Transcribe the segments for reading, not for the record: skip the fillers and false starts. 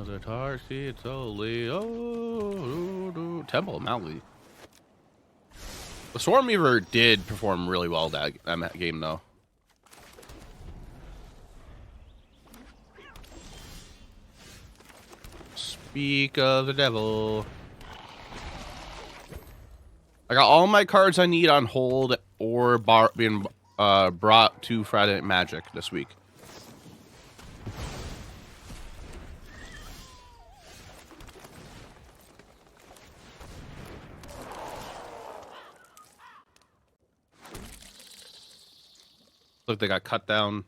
Another tar seed solely. Oh, Temple of Maui. The Swarmweaver did perform really well that game, though. Speak of the devil. I got all my cards I need on hold or being brought to Friday Night Magic this week. Look, they got cut down.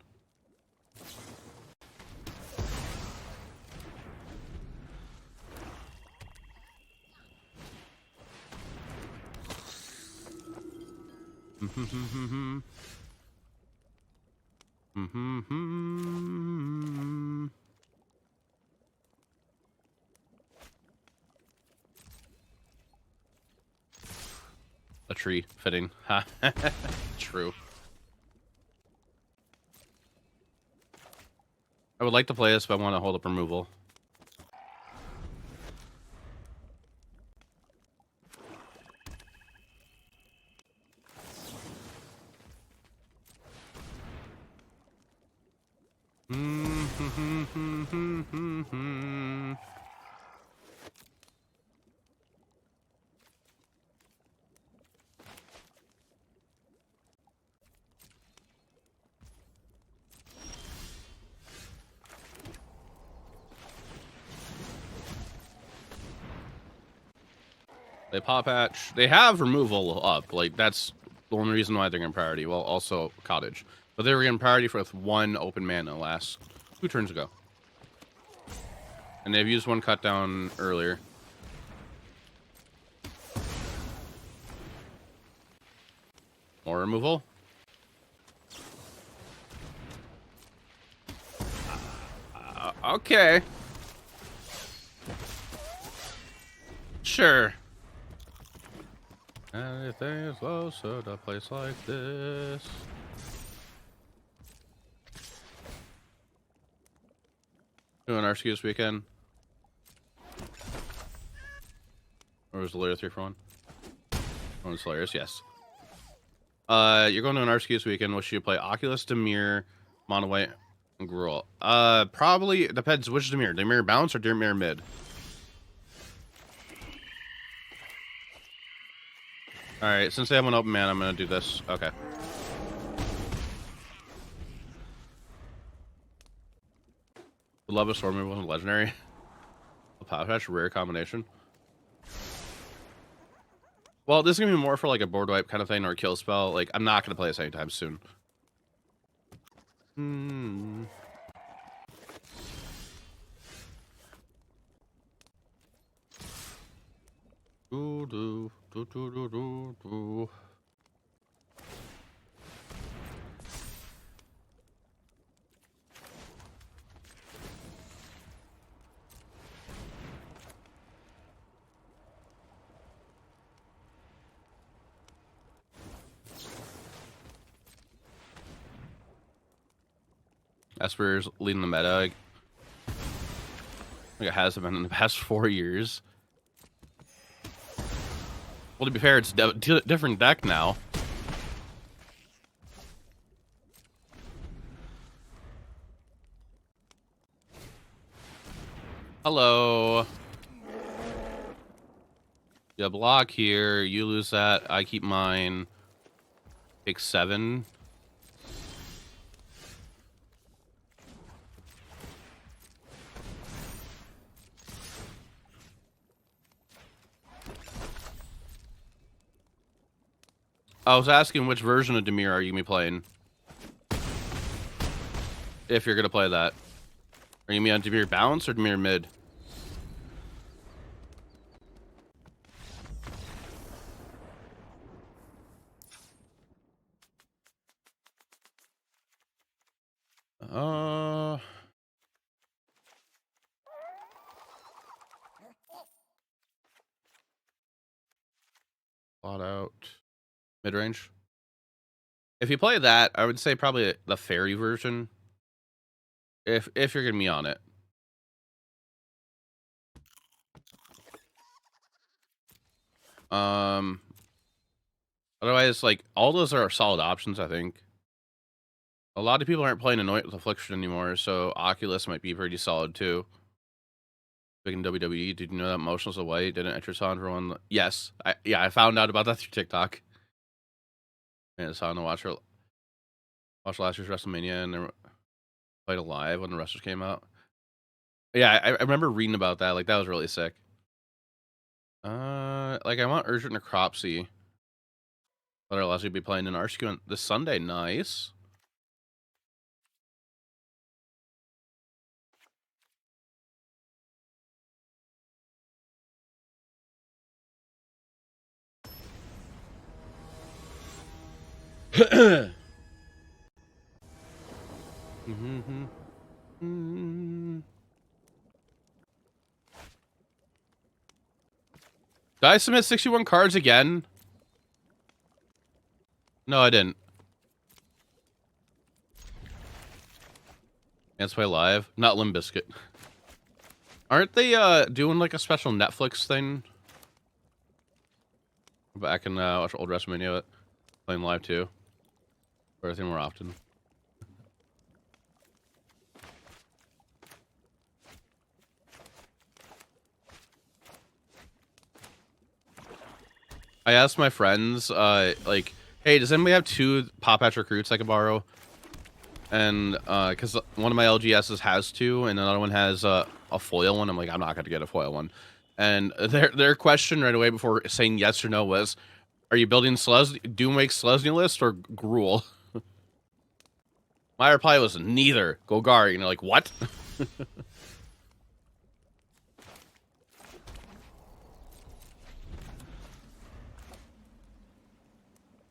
A tree fitting. True. I would like to play this, but I want to hold up removal. They Pawpatch. They have removal up. Like, that's the only reason why they're in priority. Well, also Cottage. But they were in priority for with one open mana last 2 turns ago. And they've used one cut down earlier. More removal. Okay. Sure. Anything is closer to a place like this. Doing RCQ this weekend. Or was the layer 3 for 1? One of the Slayers, yes. You're going to an RCQ this weekend. What should you play? Oculus, Dimir, Mono White, and Gruul. Probably it depends which Dimir. Dimir bounce or Dimir mid? Alright, since they have an open man, I'm gonna do this. Okay. The Love of Swarmweaver wasn't legendary. A Pawpatch, rare combination. Well, this is gonna be more for like a board wipe kind of thing or a kill spell. Like, I'm not gonna play this anytime soon. Esper's leading the meta. Like it has been in the past 4 years. Well, to be fair, it's a different deck now. Hello. You block here. You lose that. I keep mine. Take 7. I was asking which version of Dimir are you gonna be playing? If you're gonna play that. Are you gonna be on Dimir bounce or Dimir mid? Blot Out. Mid-range. If you play that, I would say probably the fairy version. If you're gonna be on it. Otherwise, like, all those are solid options, I think. A lot of people aren't playing Anoint with Affliction anymore, so Oculus might be pretty solid, too. Speaking of WWE, did you know that Motionless Away didn't enter on for one? Yes. I found out about that through TikTok. And I saw to watch last year's WrestleMania, and they played it live when the wrestlers came out. Yeah, I remember reading about that. Like, that was really sick. Like, I want Urgent Necropsy. But allows you to be playing an RCQ this Sunday. Nice. Did I submit 61 cards again? No, I didn't. Let's play live. Not Limp Bizkit. Aren't they doing like a special Netflix thing? Back and watch old WrestleMania, playing live too. Or I think more often. I asked my friends, like, hey, does anybody have 2 Pawpatch Recruits I can borrow? And because one of my LGSs has 2, and another one has a foil one. I'm like, I'm not gonna get a foil one. And their question right away before saying yes or no was, are you building Doomwake Selesnya list or Gruul? My reply was neither. Golgari. And they're like, what?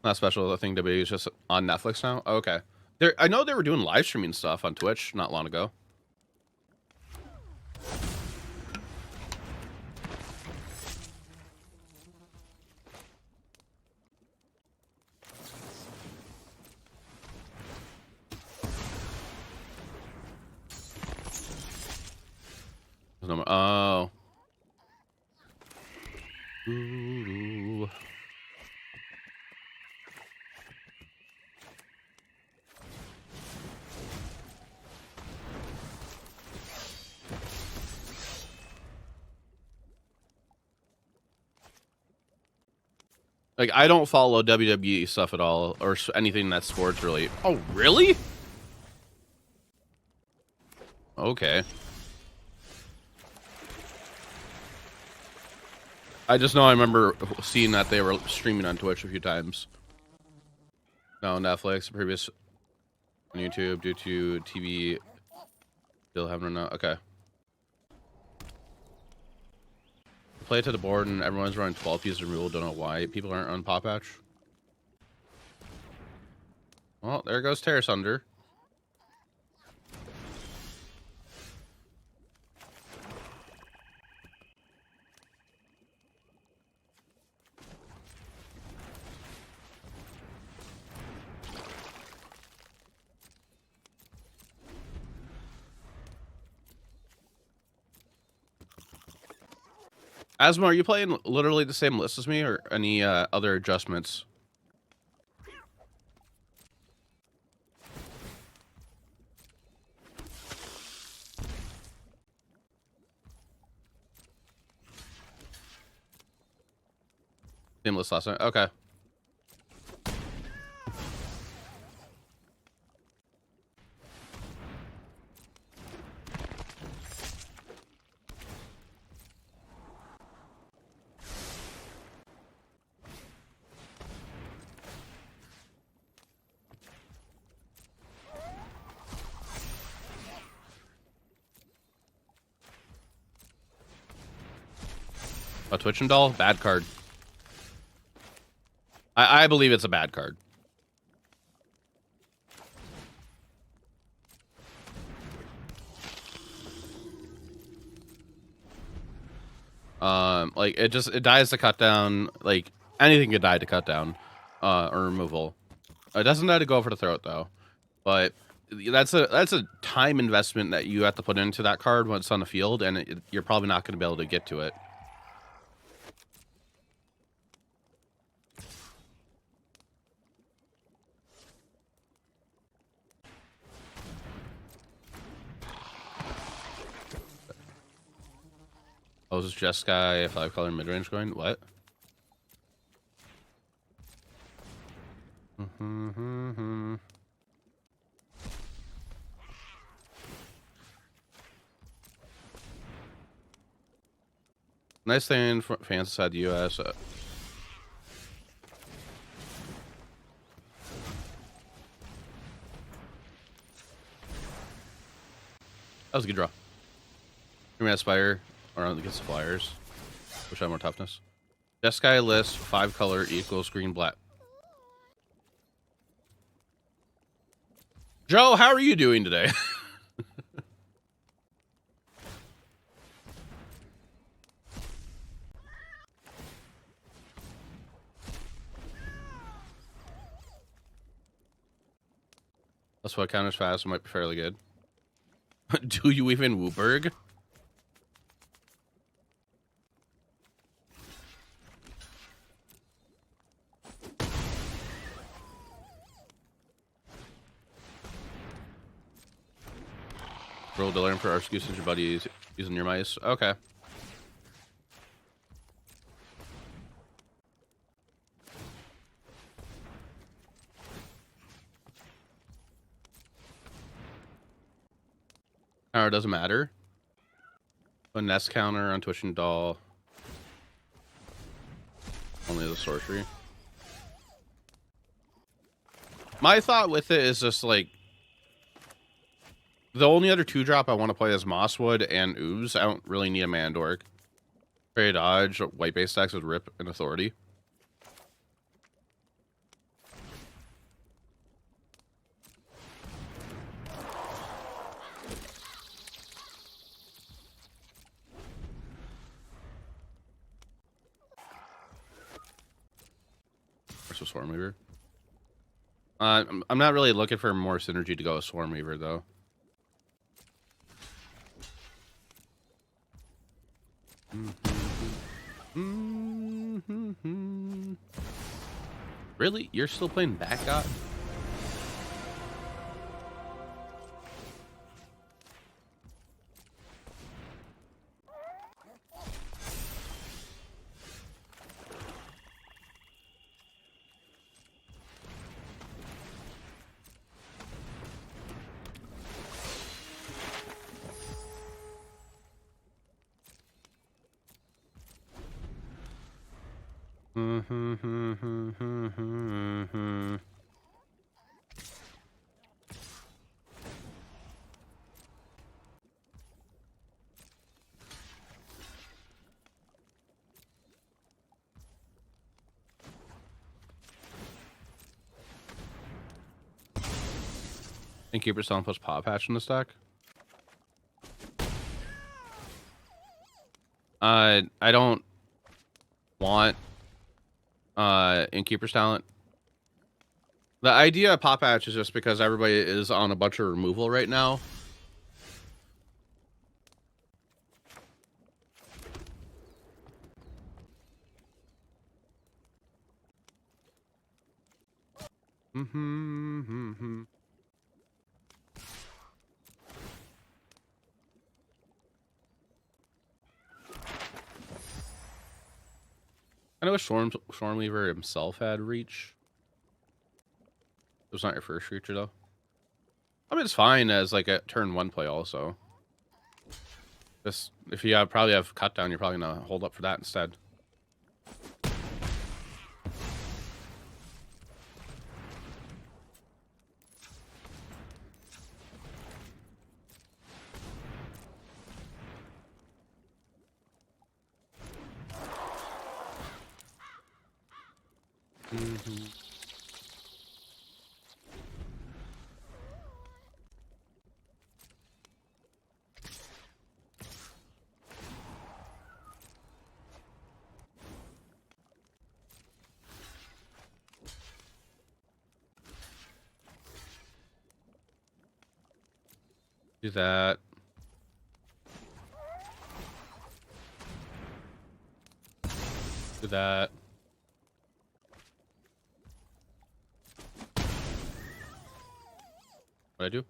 Not special. The thing WWE is just on Netflix now. Oh, okay. I know they were doing live streaming stuff on Twitch not long ago. Oh. Ooh. Like, I don't follow WWE stuff at all, or anything that's sports related. Oh, really? Okay. I just know I remember seeing that they were streaming on Twitch a few times. No, Netflix, previous on YouTube, due to TV still haven't run out. Okay. Play it to the board and everyone's running 12 pieces of rule. Don't know why people aren't on Pawpatch. Well, there goes Tear Asunder. Asma, are you playing literally the same list as me, or any other adjustments? Same list last night. Okay. A Twitching Doll? Bad card. I believe it's a bad card. Like, it dies to cut down. Like, anything could die to cut down, or removal. It doesn't die to go for the throat, though. But that's a time investment that you have to put into that card when it's on the field, and you're probably not going to be able to get to it. Oh, is this Jeskai 5-color mid-range going? What? Nice thing for fans inside the US. That was a good draw. Give me that Spire around against the Flyers. Wish I had more toughness. Jeskai list 5-color equals green black. Joe, how are you doing today? That's what counters fast might be fairly good. Do you even Wooburg? Roll to learn for RCQ since your buddy is using your mice. Okay. It doesn't matter. A nest counter on Twitching Doll. Only the sorcery. My thought with it is just like the only other 2-drop I want to play is Mosswood and Ooze. I don't really need a Mandork. Trade dodge, white base stacks with Rip and Authority. Versus Swarmweaver. I'm not really looking for more synergy to go with Swarmweaver though. Really? You're still playing Backgot? Keeper selling plus Pawpatch in the stack. I don't want Innkeeper's talent. The idea of Pawpatch is just because everybody is on a bunch of removal right now. I know Swarmweaver himself had reach. It was not your first creature though. I mean, it's fine as like a turn 1 play also. Just if you probably have cut down, you're probably gonna hold up for that instead. Do that. Do that. What I do?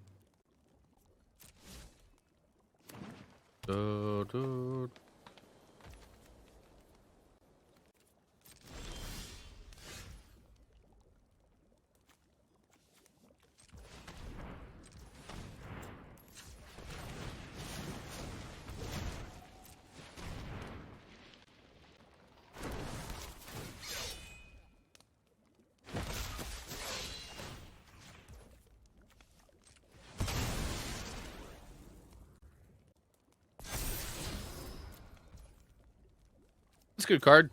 a good card.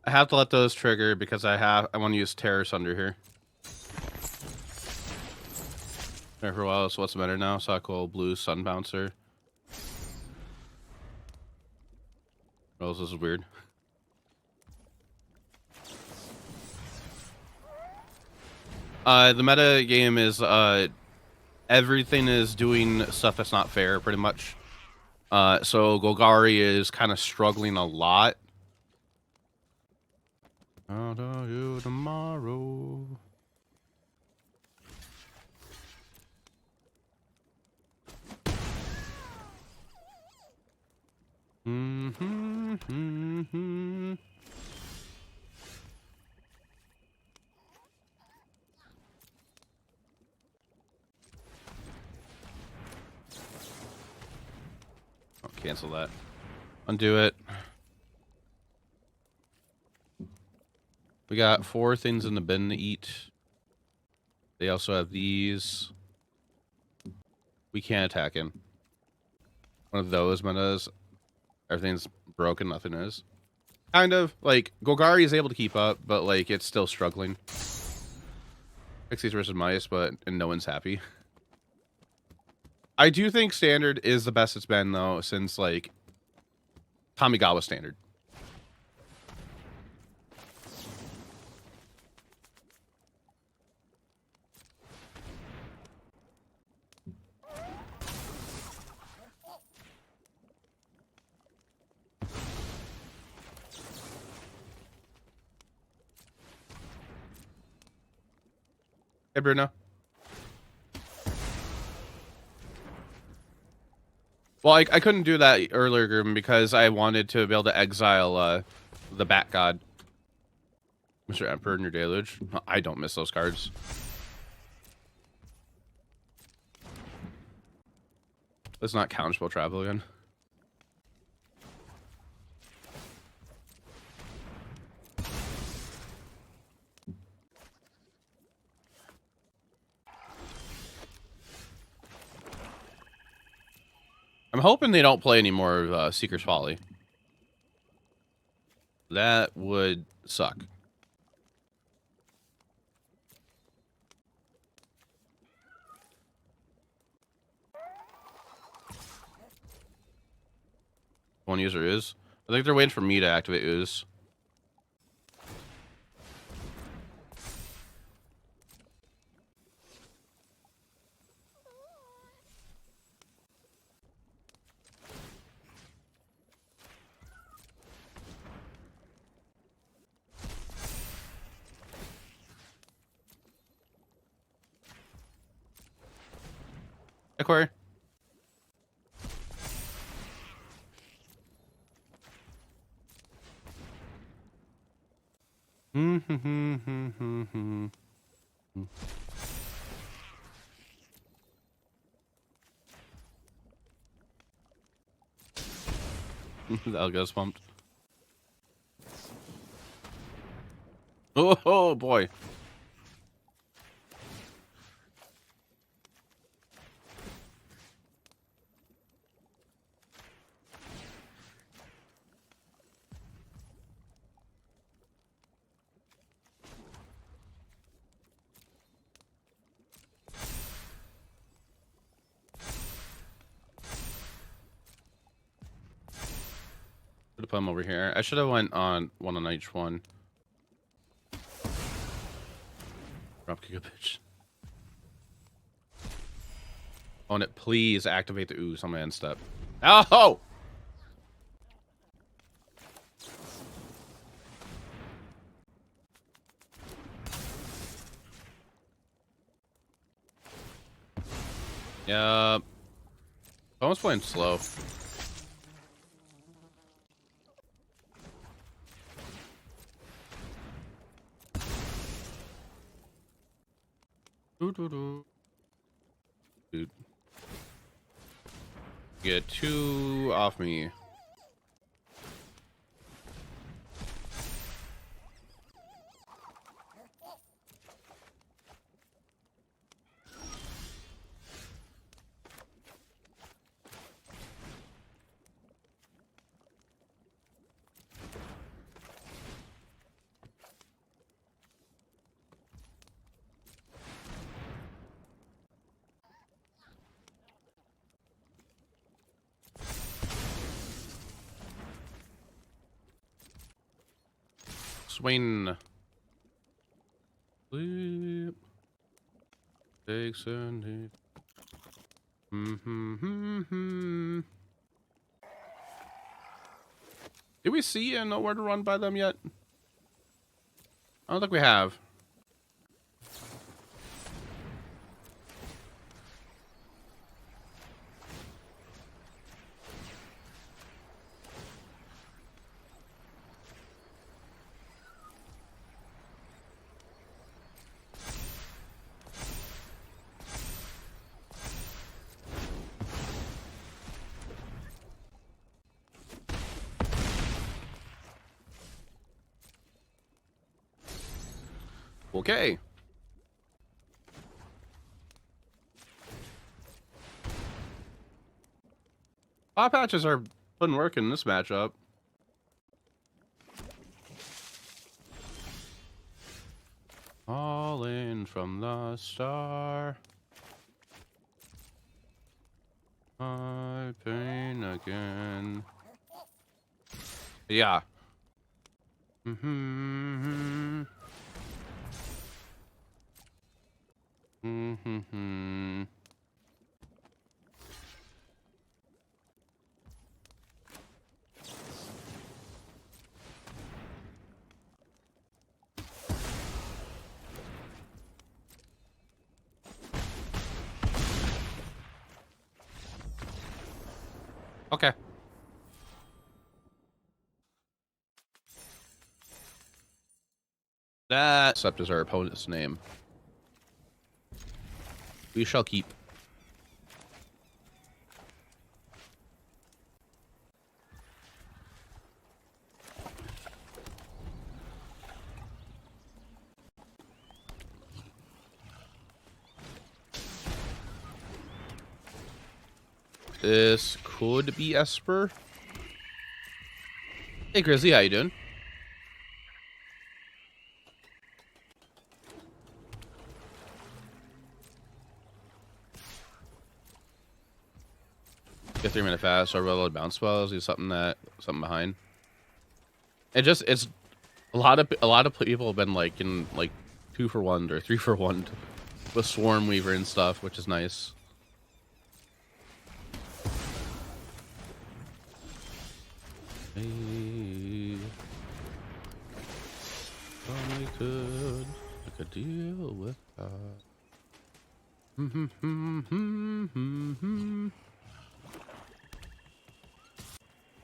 I have to let those trigger because I want to use Tear Asunder here. There for a while, so what's the matter now? Saco Blue Sun Bouncer. Oh, this is weird. The meta game is everything is doing stuff that's not fair, pretty much. So Golgari is kind of struggling a lot. I'll tell you tomorrow. I'll cancel that. Undo it. We got 4 things in the bin to eat. They also have these. We can't attack him. One of those metas. Everything's broken, nothing is. Kind of. Like, Golgari is able to keep up, but, like, it's still struggling. Pixies versus Mice, and no one's happy. I do think Standard is the best it's been, though, since, like, Kamigawa Standard. Hey, Bruno. Well, I couldn't do that earlier, Grim, because I wanted to be able to exile the Bat God. Mr. Emperor in your Deluge. I don't miss those cards. Let's not Counterspell Travel again. I'm hoping they don't play any more of Seeker's Folly. That would suck. One user Ooze. I think they're waiting for me to activate Ooze. Hey, Corey. The Algo's pumped. Oh boy. Put him over here. I should have went on one on each one. Dropkick a bitch. On it, please activate the Ooze on my end step. Oh! Yeah. Almost playing slow. Dude. Get 2 off me. Swing. Sleep. Takes and Did we see and know where to run by them yet? I don't think we have. Okay. Pawpatches are putting work in this matchup. Falling from the star. I pain again. Yeah. Okay. That except is our opponent's name. We shall keep. This could be Esper. Hey Grizzly, how you doing? Get 3-minute fast or reload bounce spells. Do something behind. It's a lot of people have been like in like 2-for-1 or 3-for-1 with Swarmweaver and stuff, which is nice. Hey, we could deal with that.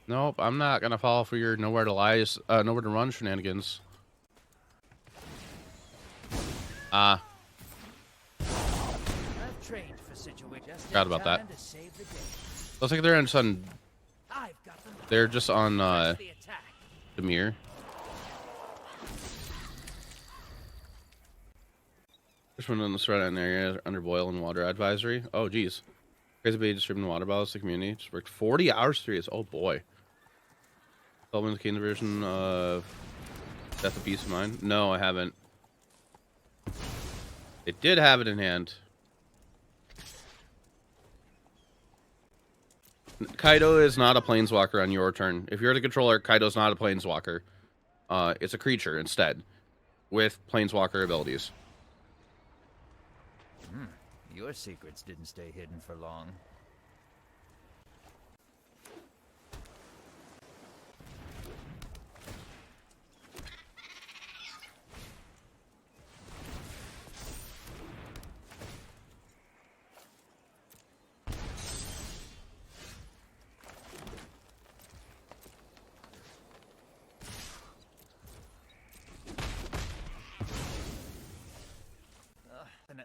Nope, I'm not gonna fall for your nowhere to run shenanigans. Forgot about that. Looks like they're just on Demir. Just one in the surrounding area under boil and water advisory. Oh geez. Crazy Bay distributing water bottles to the community. Just worked 40 hours straight. Oh boy. Solving the Kane version of Death of Peace of Mind. No, I haven't. It did have it in hand. Kaido is not a planeswalker on your turn. If you're the controller, Kaido's not a planeswalker. It's a creature instead, with planeswalker abilities. Your secrets didn't stay hidden for long.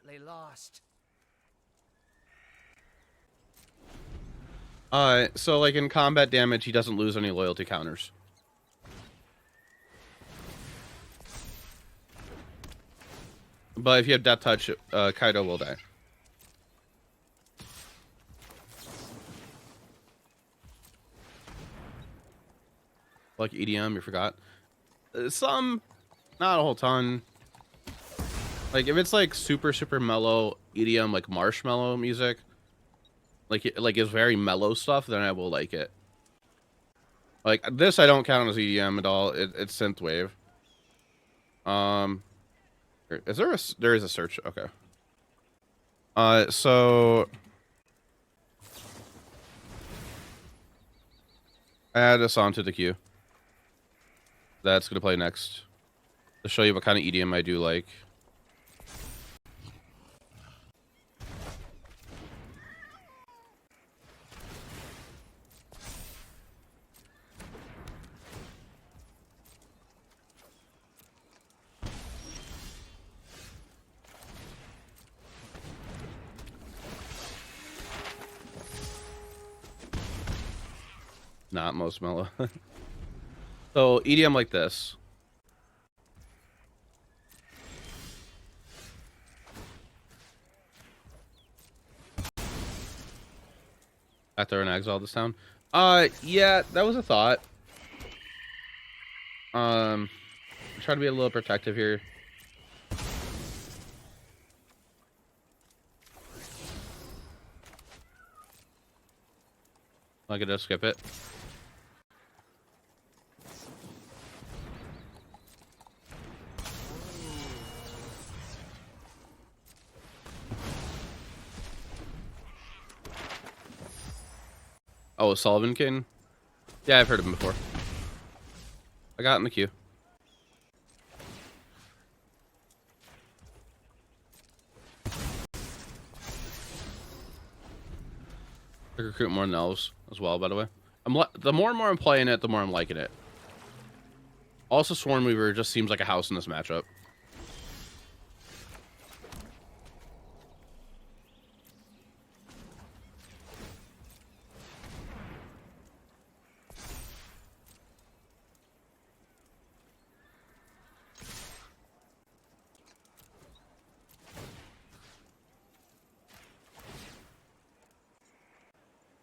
desperately lost. So like in combat damage, he doesn't lose any loyalty counters. But if you have Death Touch, Kaido will die. Like EDM, you forgot. Some, not a whole ton. Like if it's like super mellow EDM, like marshmallow music, like it's very mellow stuff, then I will like it. Like this, I don't count as EDM at all. It's synthwave. Is there there is a search? Okay. So I add this onto the queue. That's gonna play next to show you what kind of EDM I do like. Not most mellow. So EDM like this. After an exile this town. Yeah, that was a thought. I'm trying to be a little protective here. I could just skip it. Oh, Sullivan King? Yeah, I've heard of him before. I got in the queue. I recruit more than elves as well, by the way. The more and more I'm playing it, the more I'm liking it. Also, Swarmweaver just seems like a house in this matchup.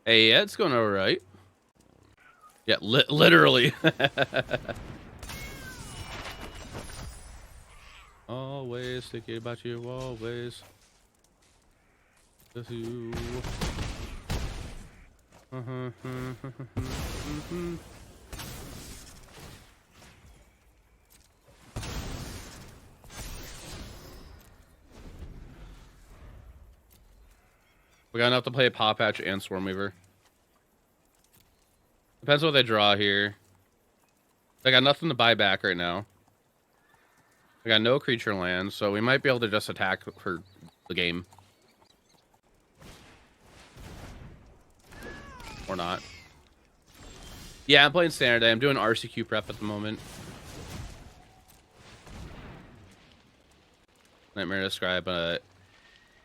Hey, yeah, it's going all right. Yeah, literally. Always thinking about you, always. Just you. We got enough to play Pawpatch and Swarmweaver. Depends what they draw here. They got nothing to buy back right now. We got no creature land, so we might be able to just attack for the game. Or not. Yeah, I'm playing Standard Day. I'm doing RCQ prep at the moment. Nightmare to Scribe, but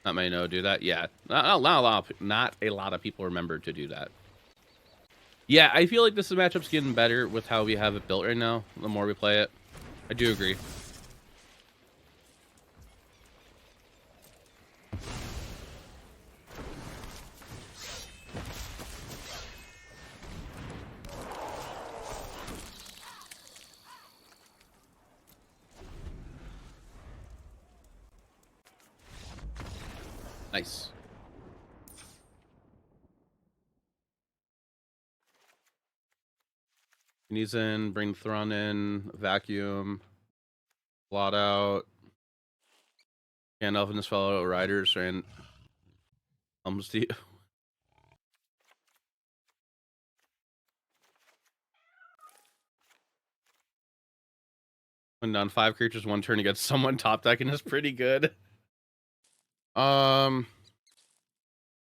not many know do that. Yeah, not a lot of people remember to do that. Yeah, I feel like this matchup's getting better with how we have it built right now. The more we play it, I do agree. Nice. He's in, bring Thrun in, vacuum, blot out, Gandalf and his fellow riders, and comes to you. When down 5 creatures, 1 turn against someone top decking is pretty good.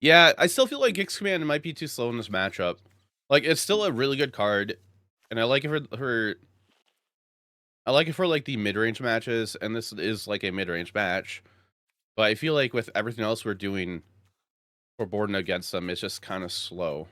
Yeah, I still feel like Gix Command might be too slow in this matchup. Like, it's still a really good card, and I like it for I like it for like the mid-range matches, and this is like a mid-range match. But I feel like with everything else we're doing, we're boarding against them, it's just kind of slow.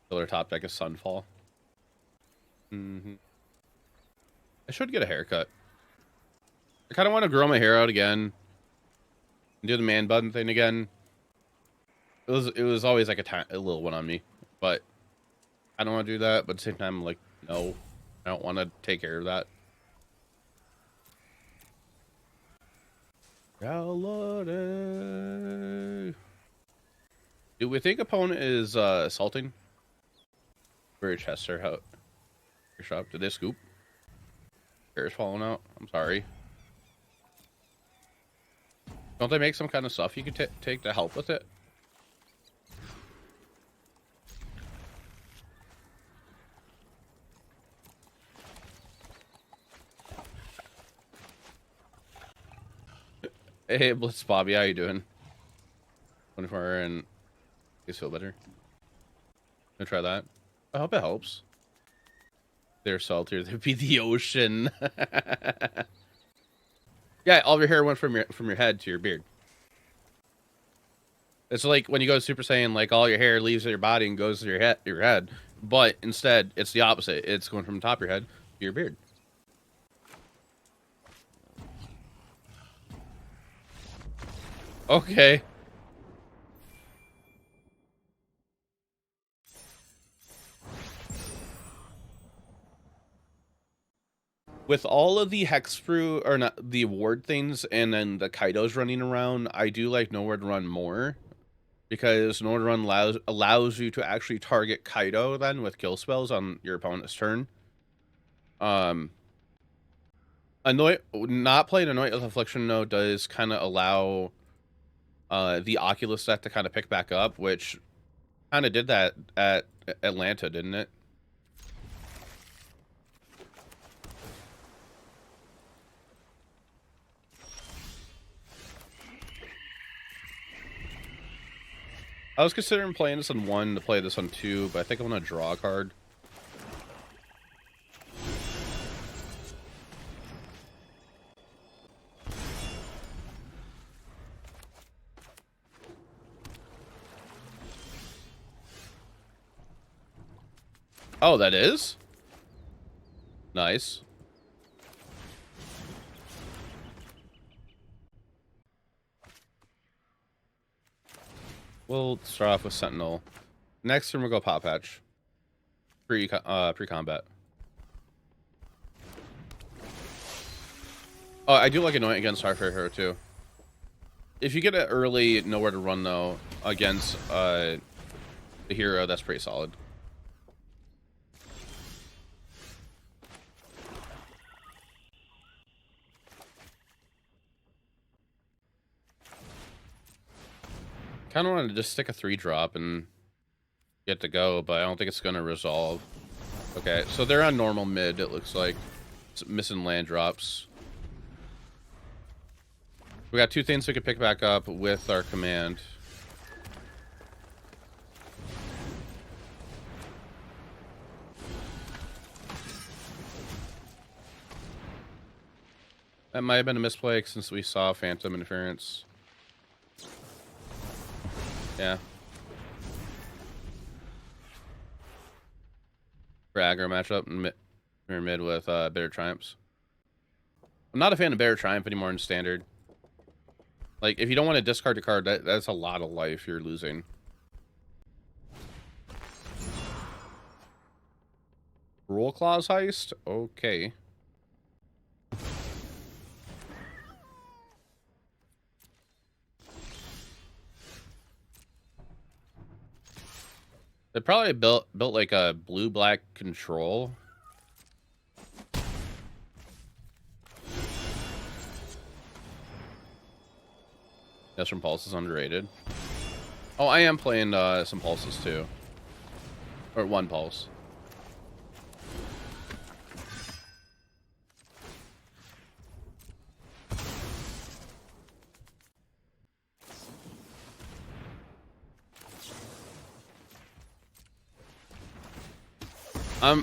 Their top deck is Sunfall. I should get a haircut. I kind of want to grow my hair out again. And do the man bun thing again. It was always like a little one on me, but I don't want to do that. But at the same time, I'm like, no, I don't want to take care of that. Do we think opponent is assaulting? Very Chester, how? Shop. Did they scoop? Hair's falling out. I'm sorry. Don't they make some kind of stuff you could take to help with it? Hey, Blitz Bobby, how you doing? 24 and you feel better. Gonna try that. I hope it helps. They're saltier. They'd be the ocean. Yeah, all of your hair went from your head to your beard. It's like when you go Super Saiyan, like all your hair leaves your body and goes to your head. But instead, it's the opposite. It's going from the top of your head to your beard. Okay. With all of the hexproof, or not, the ward things, and then the Kaidos running around, I do like Nowhere to Run more. Because Nowhere to Run allows you to actually target Kaido then with kill spells on your opponent's turn. Not playing Anoint with Affliction, though, does kind of allow the Oculus set to kind of pick back up, which kind of did that at Atlanta, didn't it? I was considering playing this on 1 to play this on 2, but I think I'm going to draw a card. Oh, that is? Nice. We'll start off with Sentinel. Next turn we'll go Pawpatch. Pre-combat. Oh, I do like Anoint against Starfire Hero too. If you get it early, Nowhere to Run though, against the hero, that's pretty solid. Kind of wanted to just stick a 3-drop and get to go, but I don't think it's going to resolve. Okay, so they're on normal mid, it looks like. It's missing land drops. We got 2 things we could pick back up with our command. That might have been a misplay since we saw Phantom Interference. Yeah. For aggro matchup in mid with Bitter Triumphs. I'm not a fan of Bitter Triumph anymore in Standard. Like, if you don't want to discard a card, that's a lot of life you're losing. Rule Clause Heist? Okay. They probably built like a blue-black control. Maelstrom Pulse is underrated. Oh, I am playing some Pulses too. Or 1 Pulse.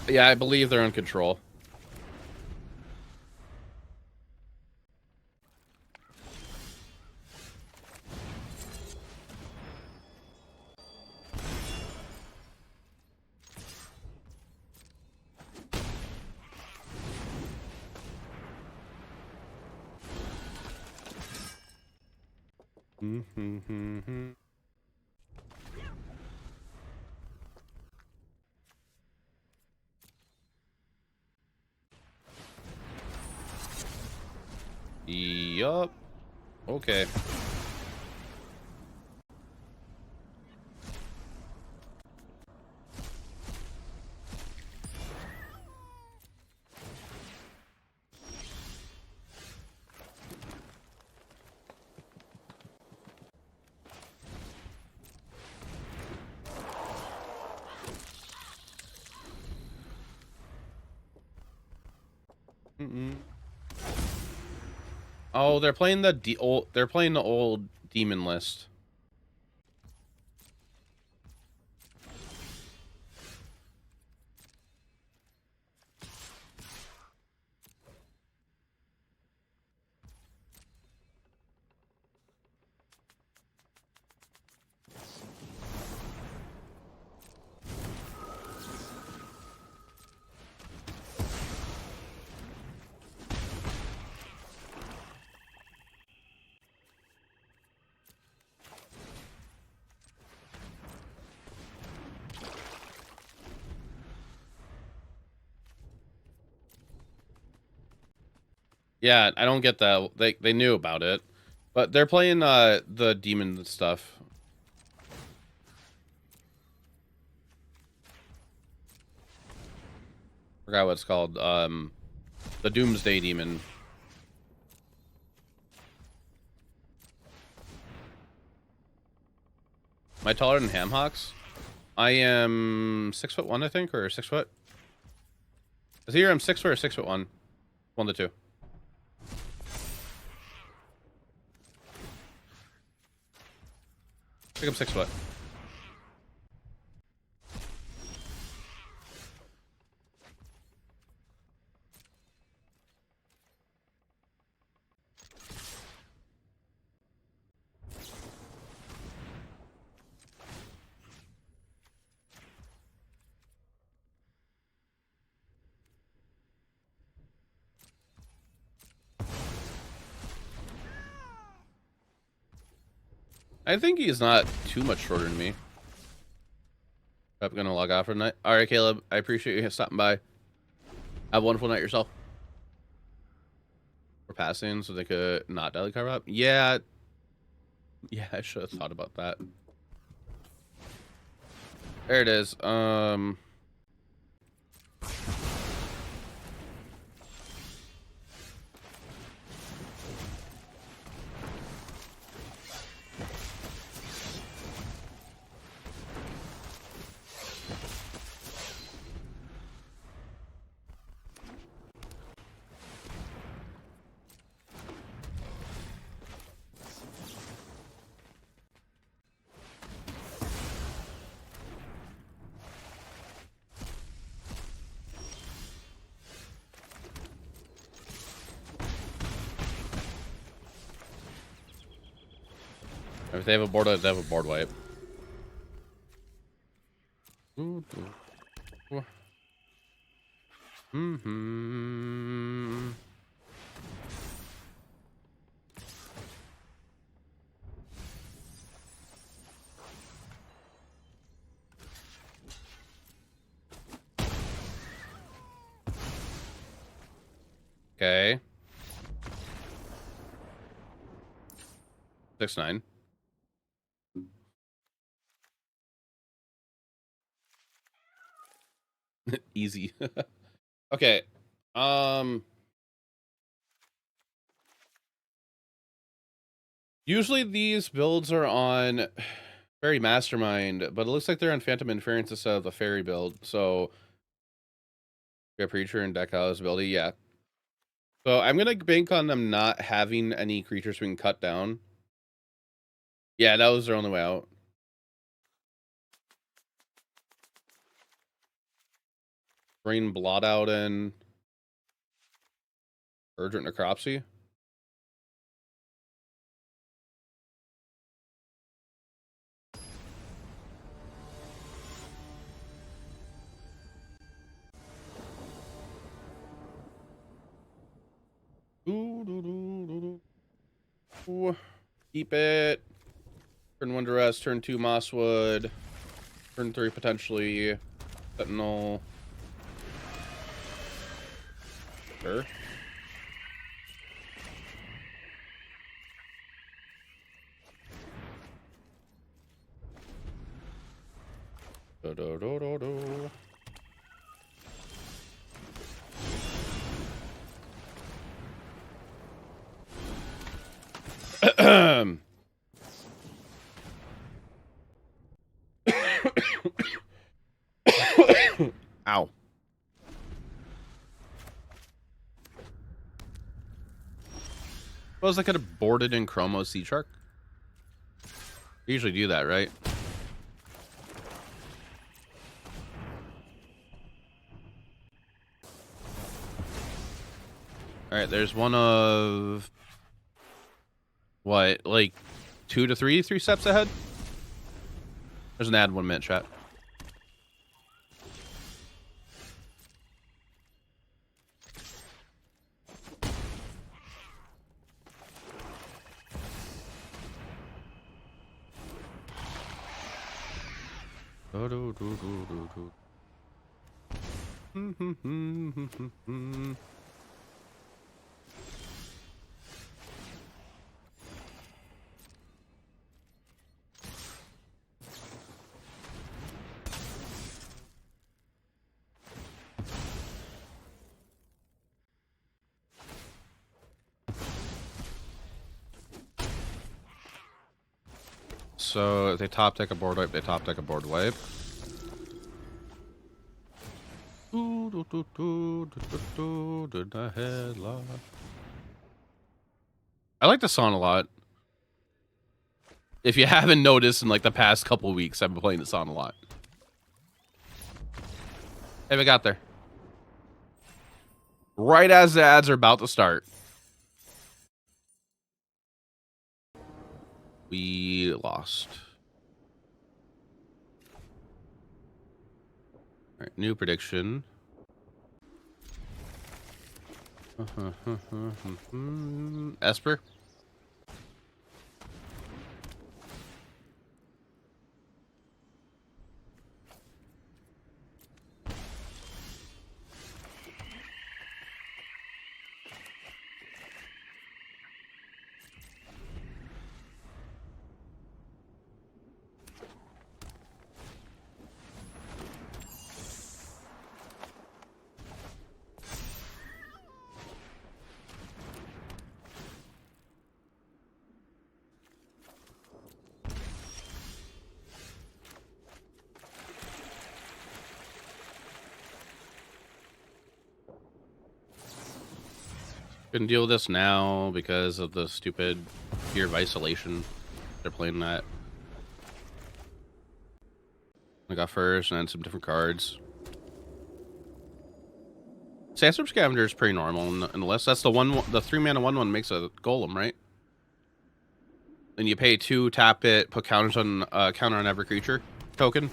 Yeah, I believe they're in control. Yup. Okay. Oh, they're playing the old demon list. Yeah, I don't get that. They knew about it, but they're playing the demon stuff. Forgot what it's called. The Doomsday Demon. Am I taller than Hamhocks? I am 6'1", I think, or 6 foot. Is here I'm 6 foot or 6'1"? One of the two. I think I'm 6 foot. I think he's not too much shorter than me. I'm gonna log off for the night. All right, Caleb. I appreciate you stopping by. Have a wonderful night yourself. We're passing so they could not daily carve up. Yeah. Yeah, I should have thought about that. There it is. If they have a board, they have a board wipe. Okay. 6/9. Easy. Okay. Usually these builds are on Fairy Mastermind, but it looks like they're on Phantom Inference instead of the Fairy build. So we got Preacher and Deck House ability, yeah. So I'm gonna bank on them not having any creatures we can cut down. Yeah, that was their only way out. Bring Blot Out and Urgent Necropsy. Ooh. Keep it. Turn 1 Duress, turn 2 Mosswood, turn 3 potentially Sentinel. Sure. Do. Ow. Suppose I could have boarded in Chromo Sea Shark. Usually do that, right? Alright, there's one of... What, like 2 to 3 steps ahead? There's an ad 1 minute chat. So if they top deck a board wipe, they top deck a board wipe. I like the song a lot. If you haven't noticed in like the past couple weeks, I've been playing the song a lot. Hey, we got there. Right as the ads are about to start. We lost. All right, new prediction. Esper. Couldn't deal with this now because of the stupid fear of isolation. They're playing that. I got first and then some different cards. Sandstorm Scavenger is pretty normal in the list. That's the 3-mana 1/1 makes a golem, right? Then you pay 2, tap it, put counter on every creature token.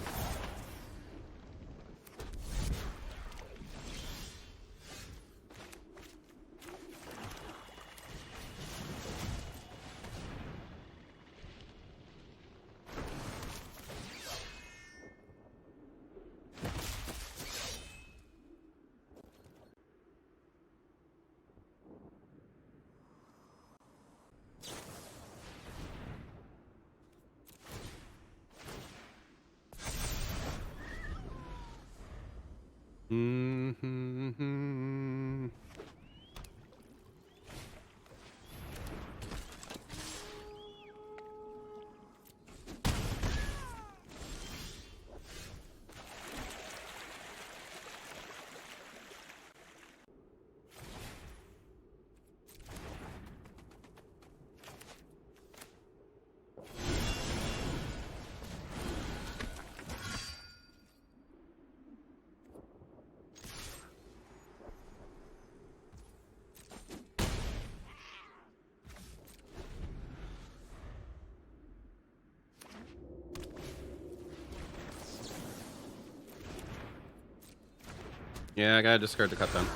Yeah, I gotta discard the cut down.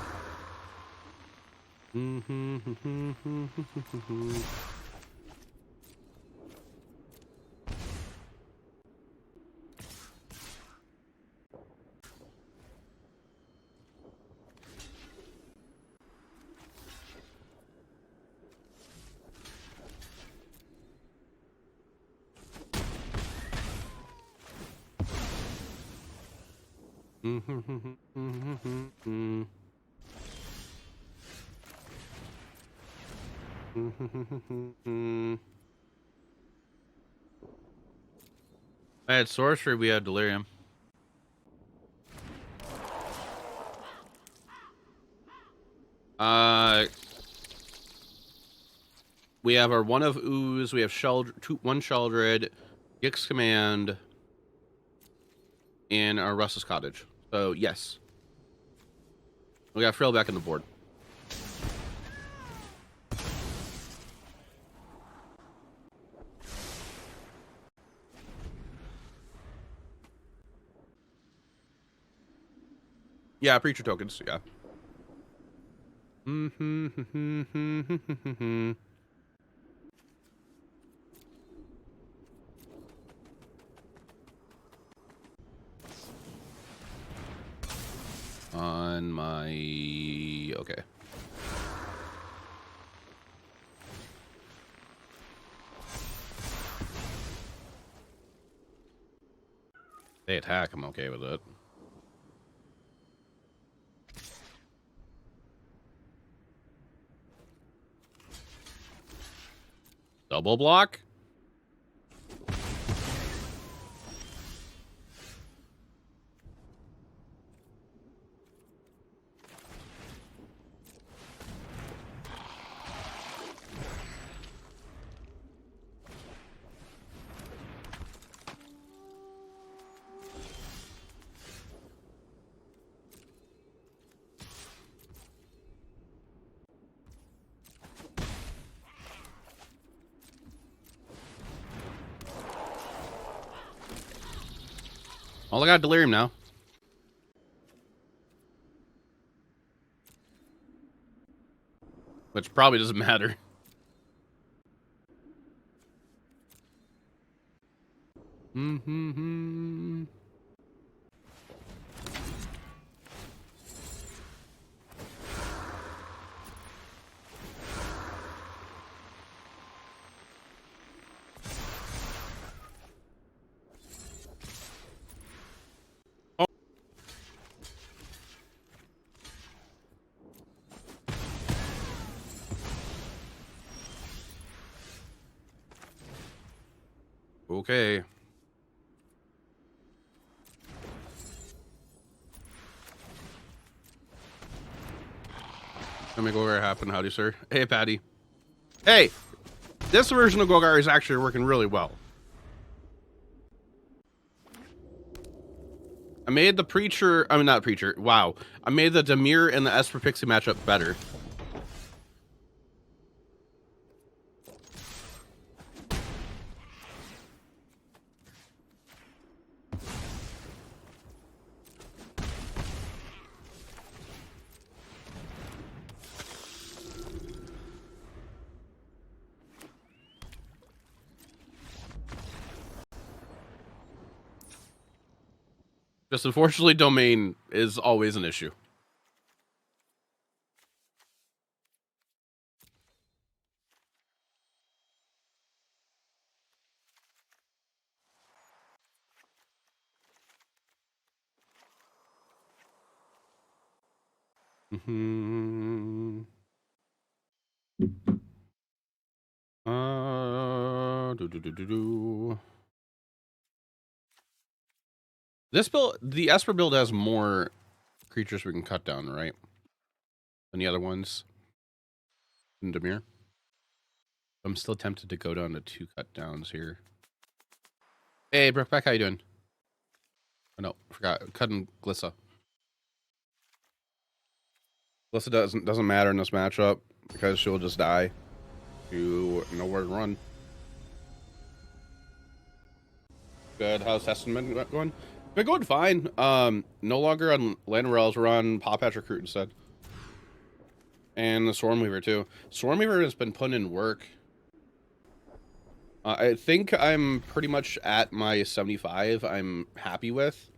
I had sorcery, we had delirium. We have our one of Ooze, we have one Sheoldred, Gix Command, and our Restless Cottage. So yes. We got Frillback on the board. Yeah, preacher tokens, yeah. On my... okay. They attack, I'm okay with it. Double block? All I got delirium now. Which probably doesn't matter. Okay. Let me go where it happened. Howdy, sir. Hey, Patty. Hey! This version of Golgari is actually working really well. I made the Preacher... I mean, not Preacher. Wow. I made the Dimir and the Esper Pixie matchup better. Just unfortunately, domain is always an issue. This build, the Esper build has more creatures we can cut down, right? Than the other ones. In Dimir. I'm still tempted to go down to 2 cut downs here. Hey, Brookback, how you doing? Oh no, forgot. Cutting Glissa. Glissa doesn't matter in this matchup because she'll just die. You know where to run. Good. How's Testament going? Been going fine. No longer on Llanowar, we're on Pawpatch Recruit instead. And the Swarmweaver too. Swarmweaver has been putting in work. I think I'm pretty much at my 75 I'm happy with.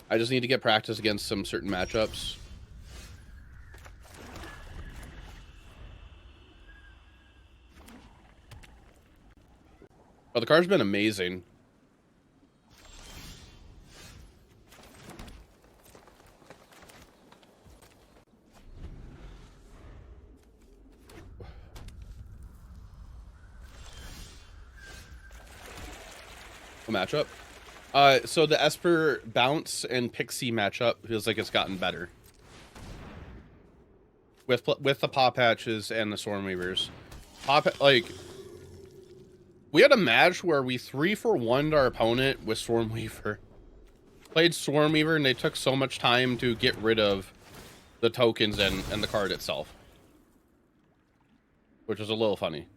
I just need to get practice against some certain matchups. Oh, the card's been amazing. Matchup. So the Esper bounce and Pixie matchup feels like it's gotten better with the Pawpatches and the Stormweavers. Like we had a match where we 3-for-1'd our opponent with Stormweaver. Played Swarmweaver and they took so much time to get rid of the tokens and the card itself, which was a little funny.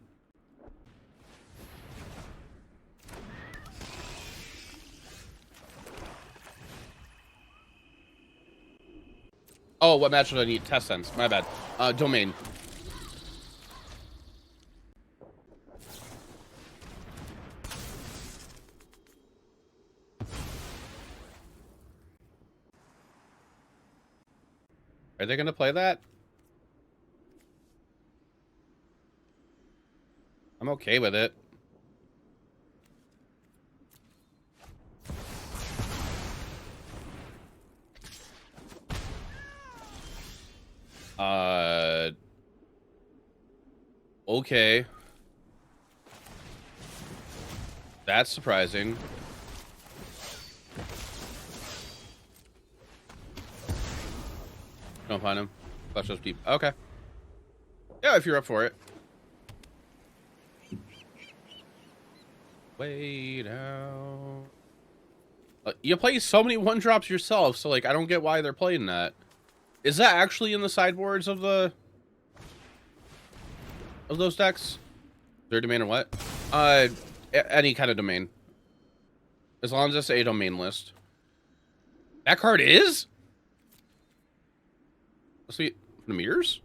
Oh, what match did I need? Test sense. My bad. Domain. Are they going to play that? I'm okay with it. Okay. That's surprising. Don't find him. Let's just be okay. Yeah, if you're up for it. Wait out. You play so many one drops yourself, so like I don't get why they're playing that. Is that actually in the sideboards of those decks? Their domain or what? Any kind of domain. As long as it's a domain list. That card is? Let's see. The mirrors?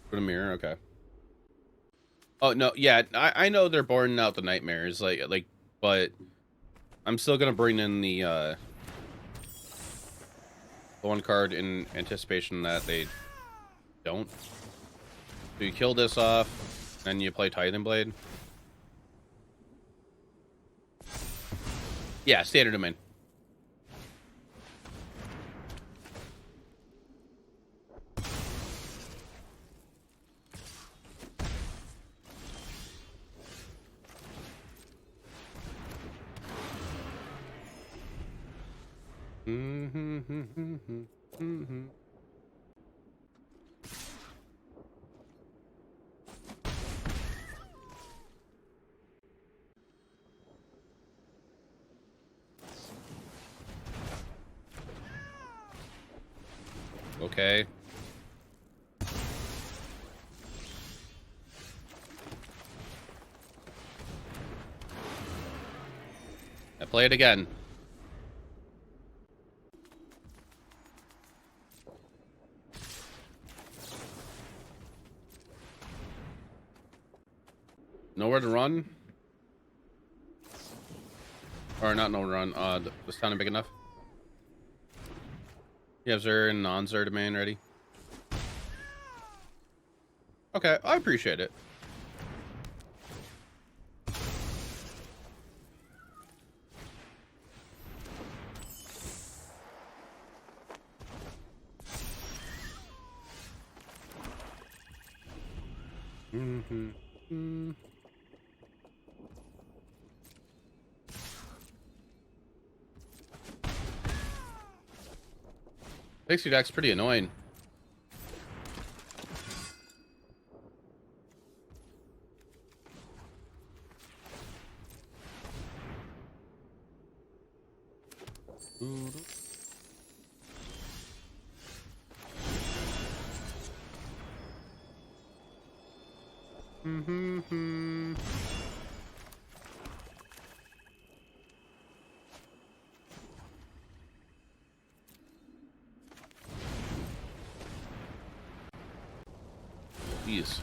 Put a mirror, okay. Oh no, yeah, I know they're boarding out the nightmares, like, but I'm still gonna bring in the one card in anticipation that they don't. So you kill this off, then you play Titan Blade. Yeah, standard domain. Okay. I play it again. Nowhere to run? Or not nowhere to run. This town big enough? You have Zur and non-Zur domain ready? Okay, I appreciate it. Pixie deck's pretty annoying. Jeez.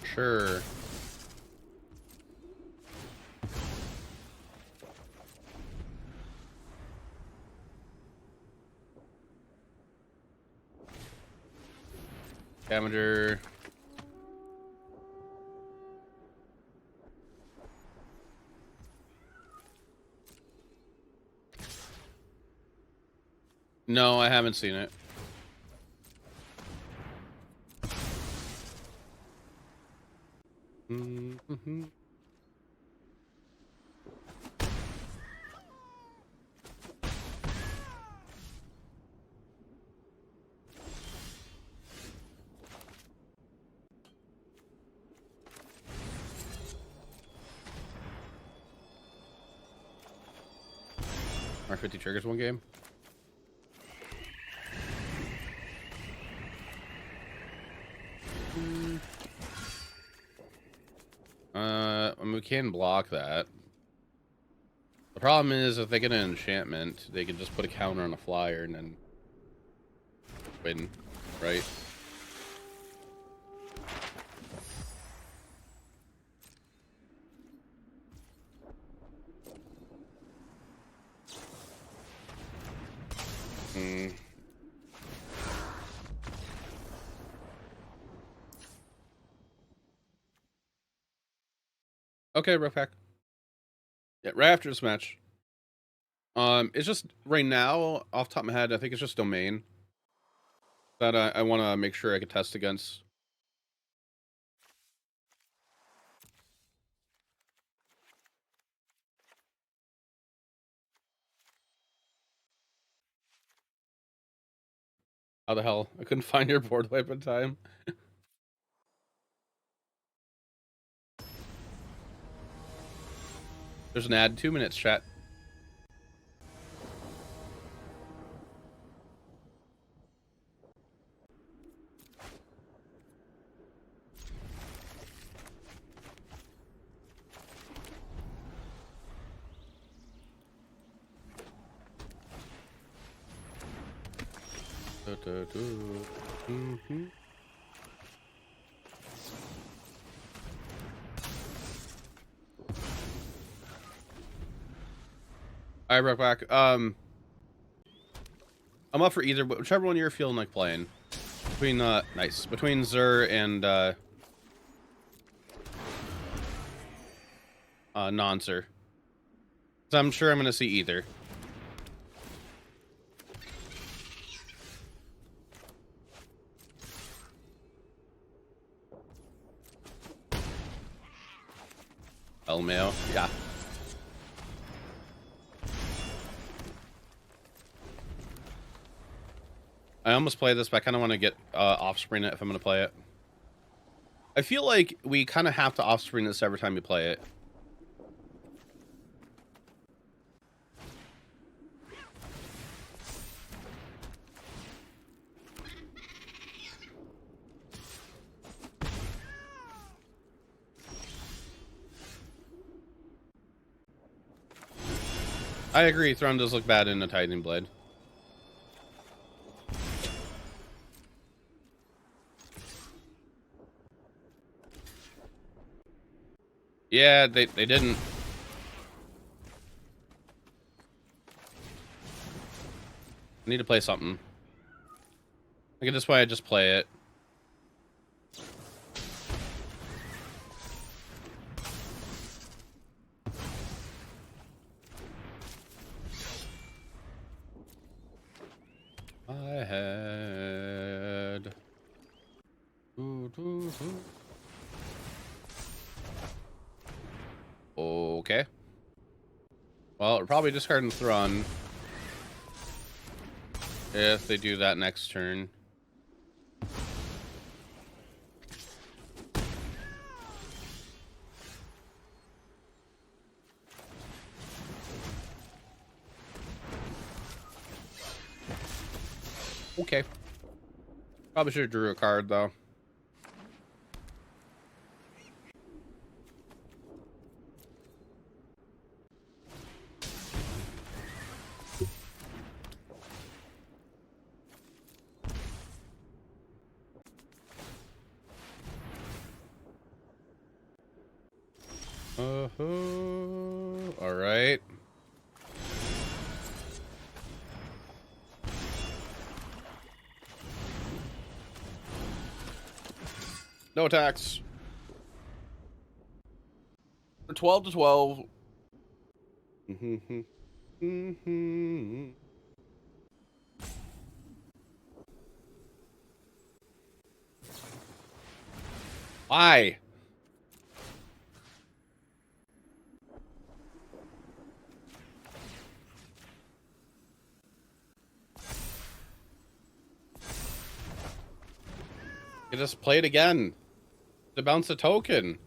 Sure. Scavenger. No, I haven't seen it. Mm-hmm. R50 triggers one game. I mean, we can block that. The problem is, if they get an enchantment, they can just put a counter on a flyer and then win, right? Okay, rough pack. Yeah, right after this match. It's just right now, off the top of my head, I think it's just domain that I want to make sure I can test against. How the hell? I couldn't find your board wipe in time. There's an ad. 2 minutes, chat. Mm-hmm. All right, back. I'm up for either, whichever one you're feeling like playing. Between nice, between Zur and non-Zur. So I'm sure I'm gonna see either. Elmeo, yeah. I almost play this, but I kind of want to get offspring it if I'm going to play it. I feel like we kind of have to offspring this every time we play it. I agree, Thrun does look bad in a Titan Blade. Yeah, they didn't. I need to play something. I think this way I just play it. I had... Okay. Well, we're probably discarding Thrun if they do that next turn. Okay. Probably should have drew a card, though. All right. No attacks. For 12 to 12. Why? You just play it again to bounce a token.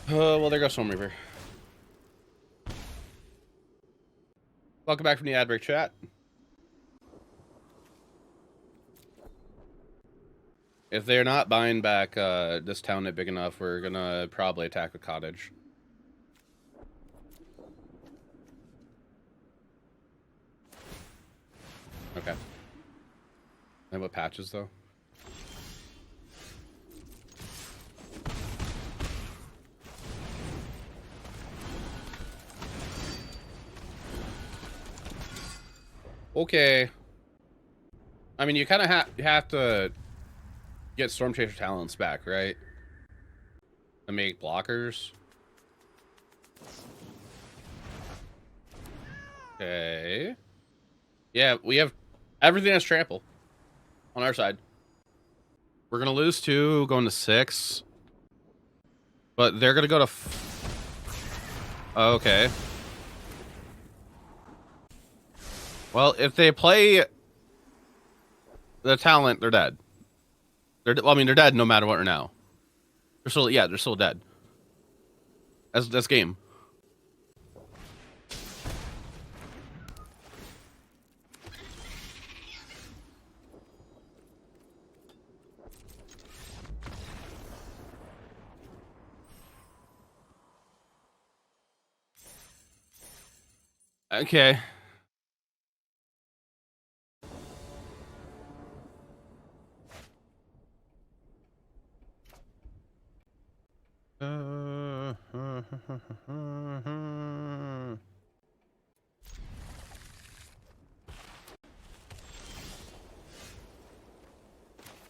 Well, there goes Swarmweaver. Welcome back from the ad break, chat. If they're not buying back this town big enough, we're gonna probably attack the cottage. Okay. And what patches, though? Okay. I mean, you kind of have to get Storm Chaser talents back, right? To make blockers. Okay. Yeah, we have everything that's trample on our side. We're gonna lose 2, going to 6. But they're gonna go to okay. Well, if they play the talent, they're dead. Well, I mean, they're dead no matter what now. They're still, yeah, they're still dead. That's game. Okay.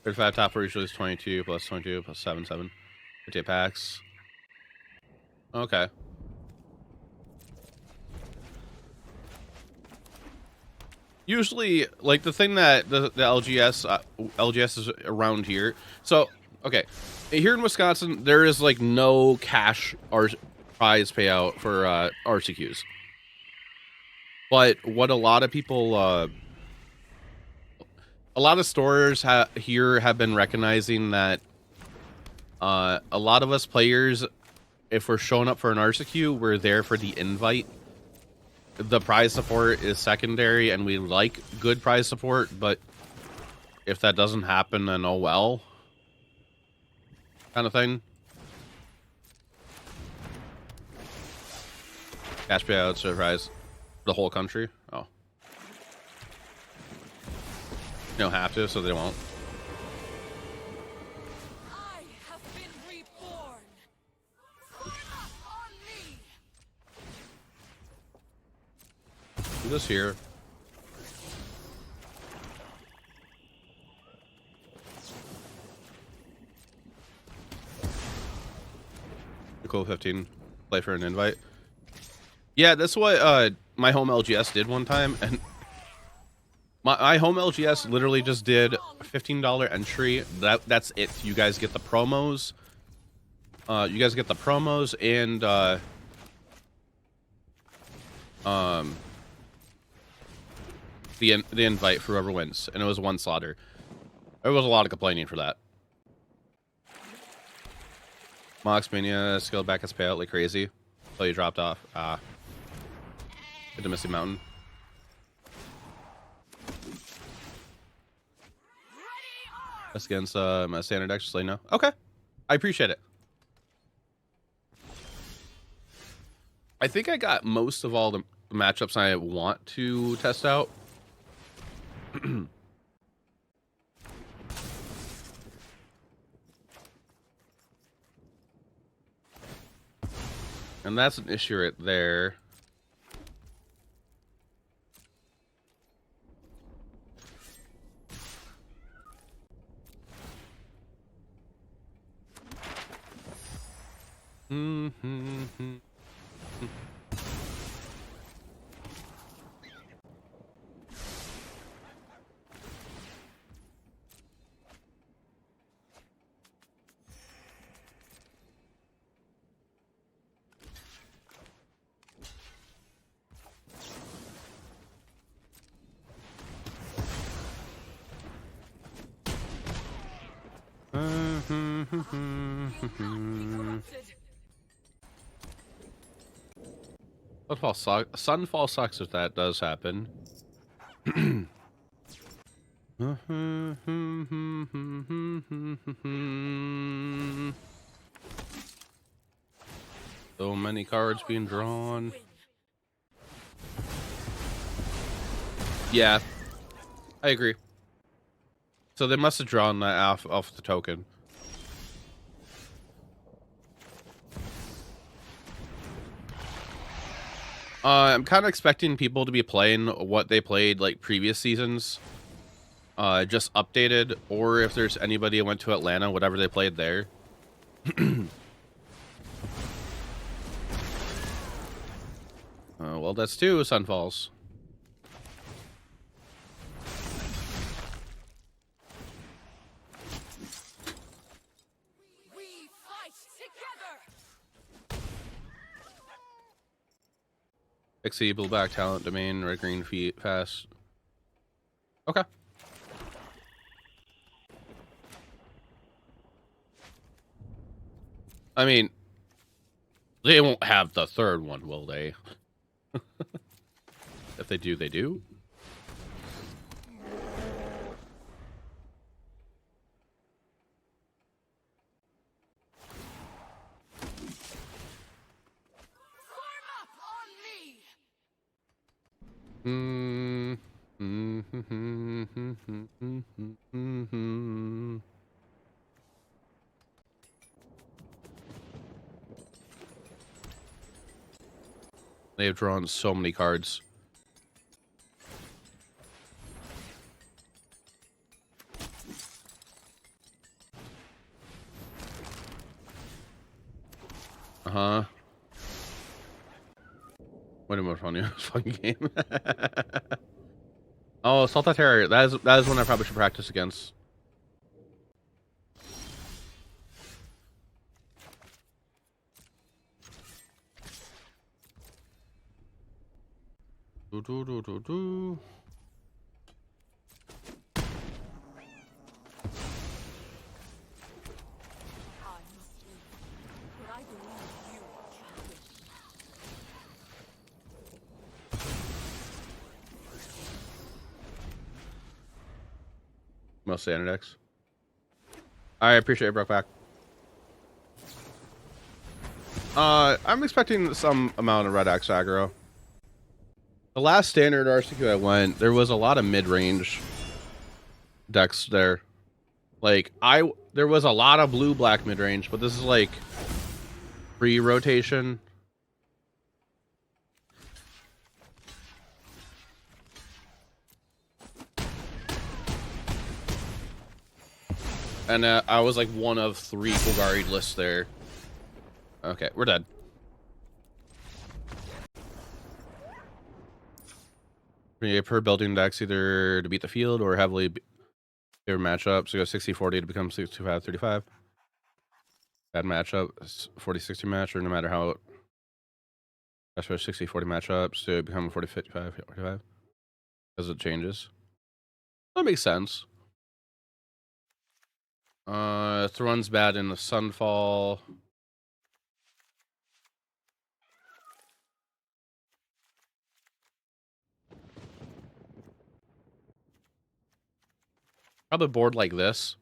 $35 top for usually is 22 plus 22 plus 7, 58 packs. Okay. Usually, like, the thing that the LGS is around here. So, okay, here in Wisconsin, there is like no cash or prize payout for RCQs. But what a lot of people, a lot of stores here have been recognizing that a lot of us players, if we're showing up for an RCQ, we're there for the invite. The prize support is secondary, and we like good prize support, but if that doesn't happen, then oh well. Kind of thing. Cash payout, surprise. The whole country? Oh. You don't have to, so they won't. I have been reborn. On me. Do this here. Cool 15. Play for an invite. Yeah, that's what my home LGS did one time, and my home LGS literally just did a $15 entry. That's it. You guys get the promos. You guys get the promos and the invite for whoever wins, and it was one slaughter. There was a lot of complaining for that. Mox Mania scaled back its payout like crazy. So you dropped off. Hit the Misty Mountain. That's against my standard deck, just let you know. Okay. I appreciate it. I think I got most of all the matchups I want to test out. And that's an issue right there. Sunfall sucks if that does happen. So many cards being drawn. Yeah, I agree. So they must have drawn that off the token. I'm kind of expecting people to be playing what they played like previous seasons, just updated, or if there's anybody who went to Atlanta, whatever they played there. Well, that's two Sunfalls. Pixie, Black Talent, Domain, Red Green, Feet, Fast. Okay. I mean, they won't have the third one, will they? If they do, they do. They have drawn so many cards. What am I funny? Fucking game. Oh, Salta Terror. That is one I probably should practice against. Do. Most standard decks. I appreciate it, Brokeback. I'm expecting some amount of Red X aggro. The last standard RCQ I went, there was a lot of mid-range decks there. Like, there was a lot of blue-black mid-range, but this is like pre-rotation. And I was like one of 3 Golgari lists there. Okay, we're dead. Per building decks either to beat the field or heavily favor matchup. So go 60-40 to become 65-35. Bad matchup, 40-60 match, or no matter how. That's for 60-40 matchups to become 40-55 as it changes. That makes sense. Thrun's bad in the Sunfall. Probably board like this.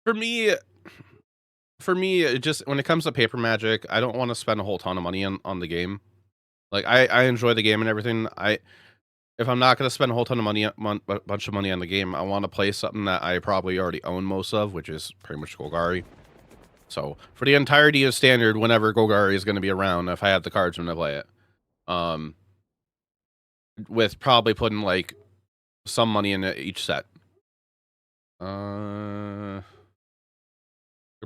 For me, it just when it comes to paper Magic, I don't want to spend a whole ton of money on the game. Like I enjoy the game and everything. If I'm not going to spend a whole ton of money, a bunch of money on the game, I want to play something that I probably already own most of, which is pretty much Golgari. So for the entirety of Standard, whenever Golgari is going to be around, if I have the cards when I play it, with probably putting like some money in each set. Could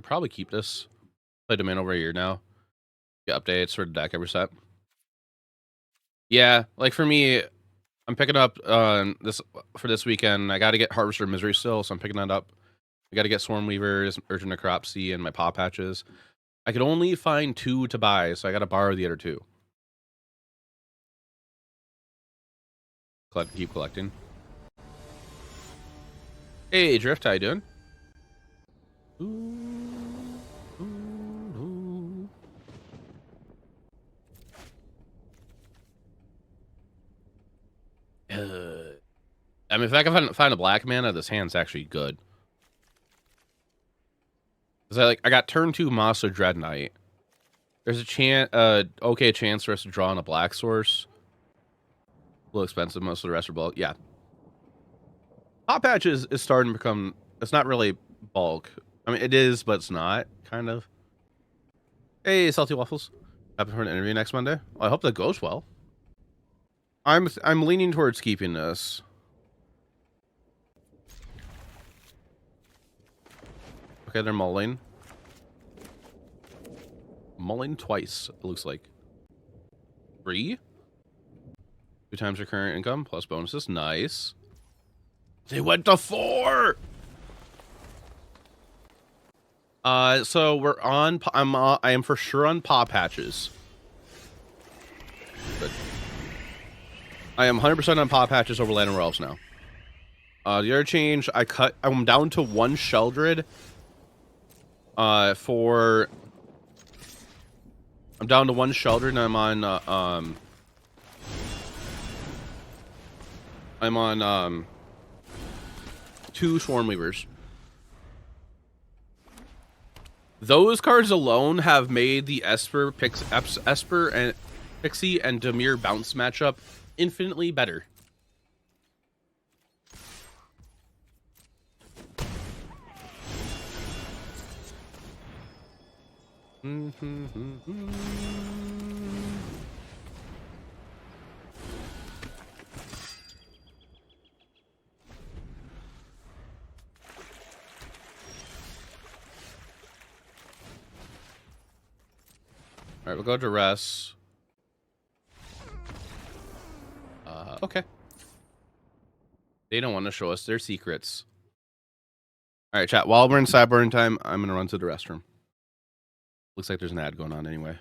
probably keep this. Played them in over a year now. Get updates for the deck every set. Yeah, like for me, I'm picking up this for this weekend. I got to get Harvester of Misery still, so I'm picking that up. I got to get Swarmweavers, Urgent Necropsy, and my Pawpatches. I could only find 2 to buy, so I got to borrow the other 2. Keep collecting. Hey, Drift, how you doing? I mean, if I can find a black mana, this hand's actually good. Cause I got turn 2 Mosswood Dreadknight. There's a chance, okay chance for us to draw on a black source. A little expensive. Most of the rest are bulk. Yeah. Pawpatch is starting to become. It's not really bulk. I mean, it is, but it's not. Kind of. Hey, Salty Waffles. Happy for an interview next Monday. Well, I hope that goes well. I'm leaning towards keeping this. Okay, they're mulling. Mulling twice, it looks like. 3? 2 times your current income plus bonuses. Nice. They went to 4. So we're on. I am for sure on Pawpatches. Good. I am 100% on Pawpatches over Llanowar Wastes now. The other change, I'm down to 1 Sheoldred. I'm down to 1 Sheoldred, and I'm on 2 Swarmweavers. Those cards alone have made the Esper and Pixie and Dimir bounce matchup infinitely better. All right, we'll go to Duress. Okay. They don't want to show us their secrets. All right, chat. While we're in Sideboard time, I'm going to run to the restroom. Looks like there's an ad going on anyway.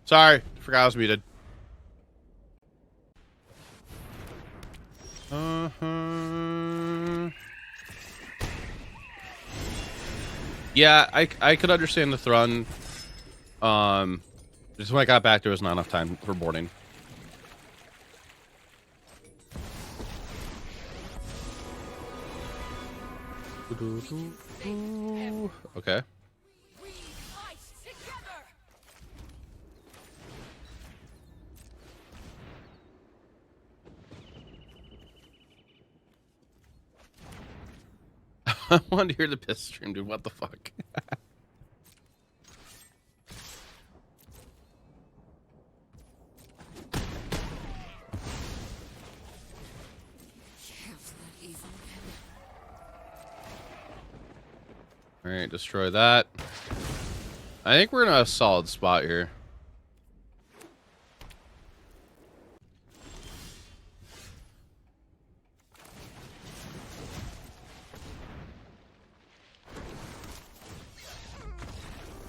Sorry, forgot I was muted. Yeah, I could understand the Thrun. Just when I got back, there was not enough time for boarding. Okay. We fight together. I wanted to hear the piss stream, dude. What the fuck? All right, destroy that. I think we're in a solid spot here.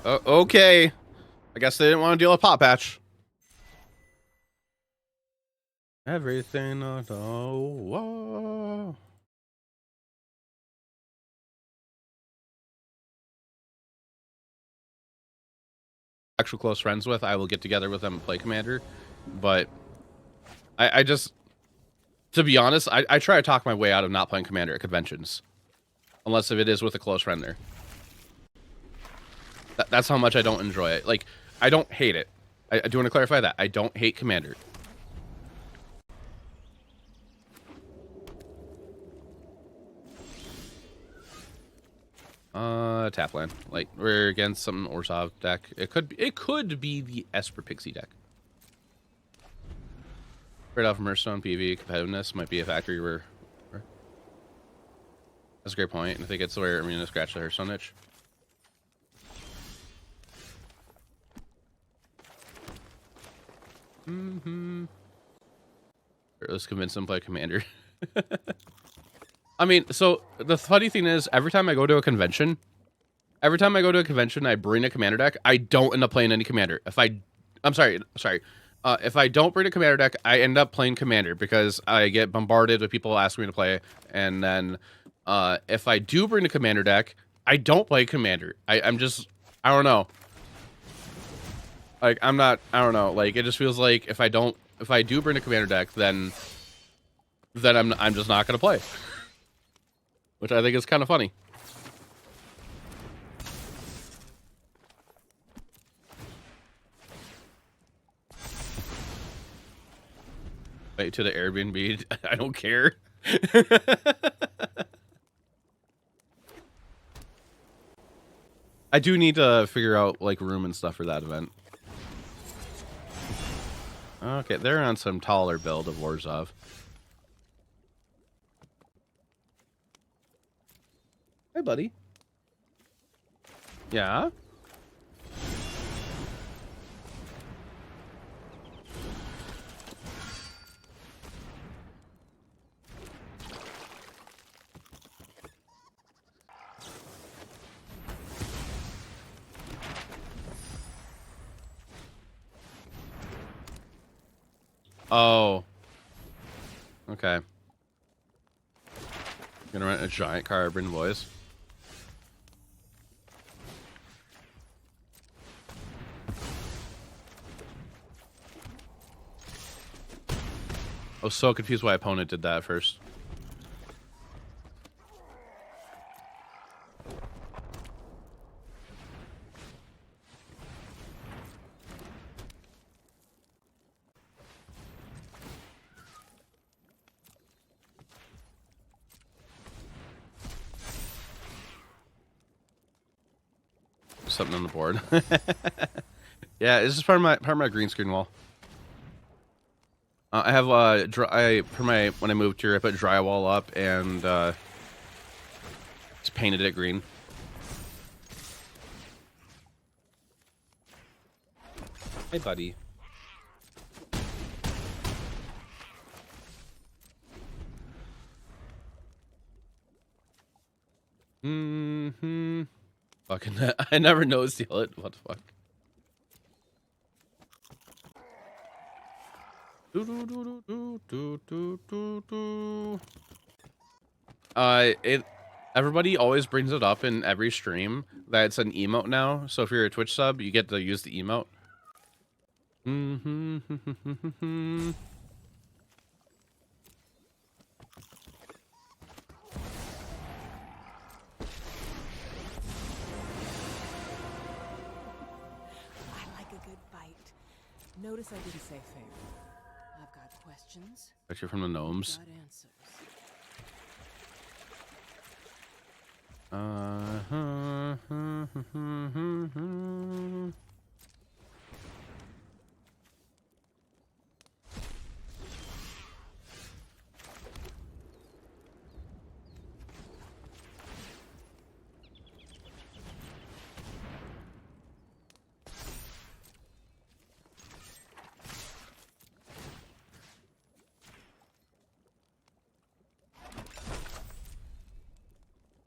Okay. I guess they didn't want to deal with Pawpatch. Everything I know. Actual close friends with, I will get together with them and play Commander. But I just, to be honest, I try to talk my way out of not playing Commander at conventions. Unless if it is with a close friend there. That's how much I don't enjoy it. Like, I don't hate it. I do want to clarify that. I don't hate Commander. Tap land. Like, we're against some Orzhov deck. It could be the Esper Pixie deck. Right off Merstone PV competitiveness might be a factor where that's a great point. I think it's where I'm gonna scratch the Hearthstone itch. Let's convince them to play Commander. I mean, so the funny thing is, every time I go to a convention, I bring a Commander deck. I don't end up playing any Commander. If I don't bring a Commander deck, I end up playing Commander because I get bombarded with people asking me to play. And then if I do bring a Commander deck, I don't play Commander. I don't know. Like, I don't know. Like, it just feels like if I do bring a Commander deck, then I'm just not gonna play. Which I think is kind of funny. Wait to the Airbnb. I don't care. I do need to figure out like room and stuff for that event. Okay, they're on some taller build of Orzhov. Hey, buddy. Yeah? Oh. Okay. Gonna rent a giant carbon, boys. I was so confused why opponent did that first. Something on the board. Yeah, this is part of my green screen wall. I have when I moved here, I put drywall up and just painted it green. Hey, buddy. Fucking, I never noticed the it. What the fuck? Everybody always brings it up in every stream that it's an emote now. So if you're a Twitch sub, you get to use the emote. Notice I didn't say fair. I've got questions. Actually, from the gnomes. Got answers.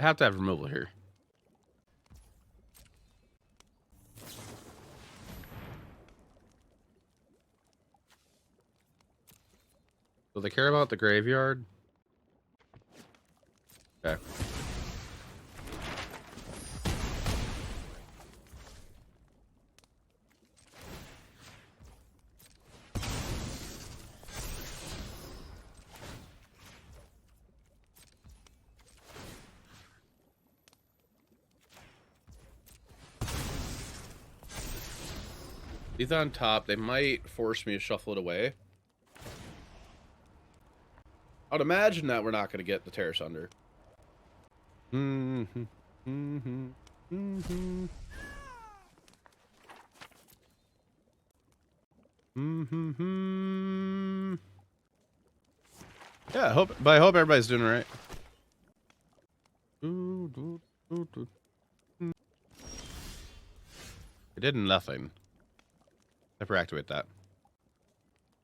I have to have removal here. Do they care about the graveyard? Okay. These on top, they might force me to shuffle it away. I would imagine that we're not going to get the Tear Asunder. Yeah, I hope everybody's doing all right. I did nothing. Never activate that.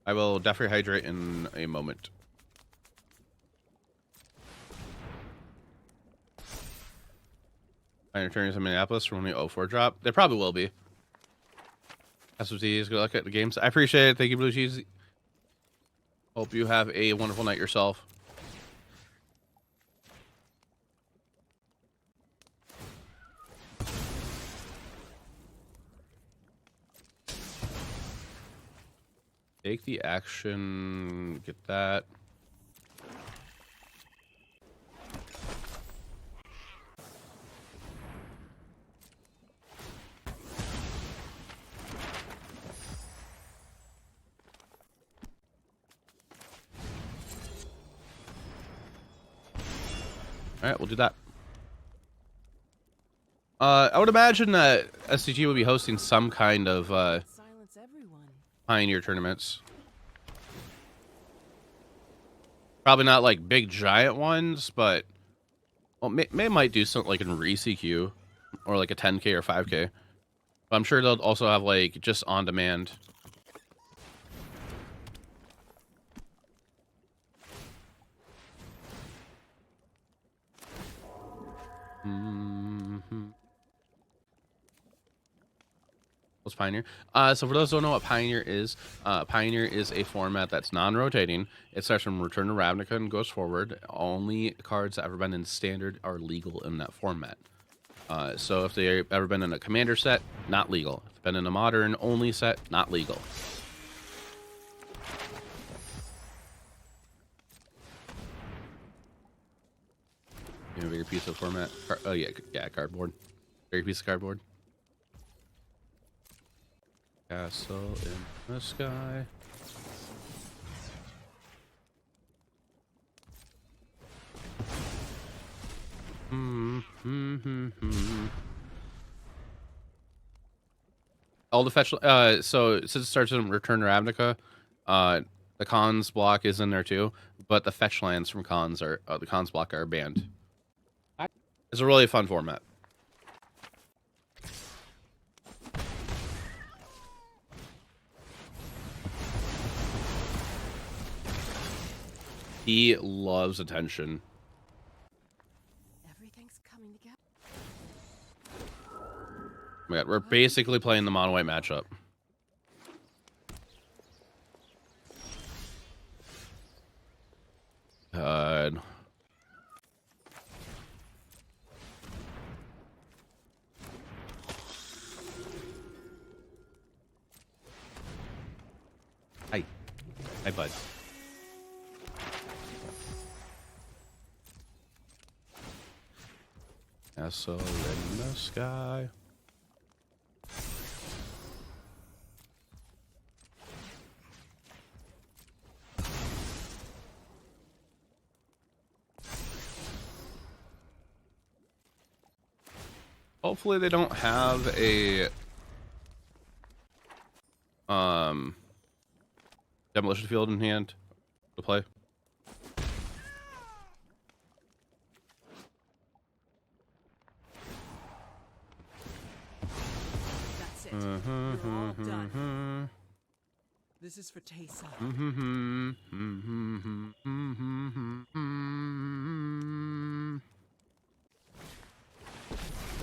I will definitely hydrate in a moment. I'm returning to Minneapolis for only 04 drop. They probably will be. SOTs, good luck at the games. I appreciate it. Thank you, Blue Cheese. Hope you have a wonderful night yourself. Take the action. Get that. All right, we'll do that. I would imagine that SCG would be hosting some kind of Silence everyone. Pioneer tournaments. Probably not like big giant ones, but well, may might do something like an RCQ or like a 10K or 5K. But I'm sure they'll also have like just on demand. What's Pioneer? So for those who don't know what Pioneer is a format that's non-rotating. It starts from Return to Ravnica and goes forward. Only cards that have ever been in Standard are legal in that format. So if they've ever been in a Commander set, not legal. If they've been in a Modern only set, not legal. A bigger piece of format. Oh yeah, cardboard. Bigger piece of cardboard. Castle in the sky. All the fetch. So since it starts in Return to Ravnica, the cons block is in there too, but the fetch lands from cons are the cons block are banned. It's a really fun format. He loves attention. Everything's coming together. Oh my God, we're basically playing the mono white matchup. God. Hi, bud. Castle in the sky. Hopefully they don't have a demolition field in hand to play. That's it. You're all done. This is for Taysa.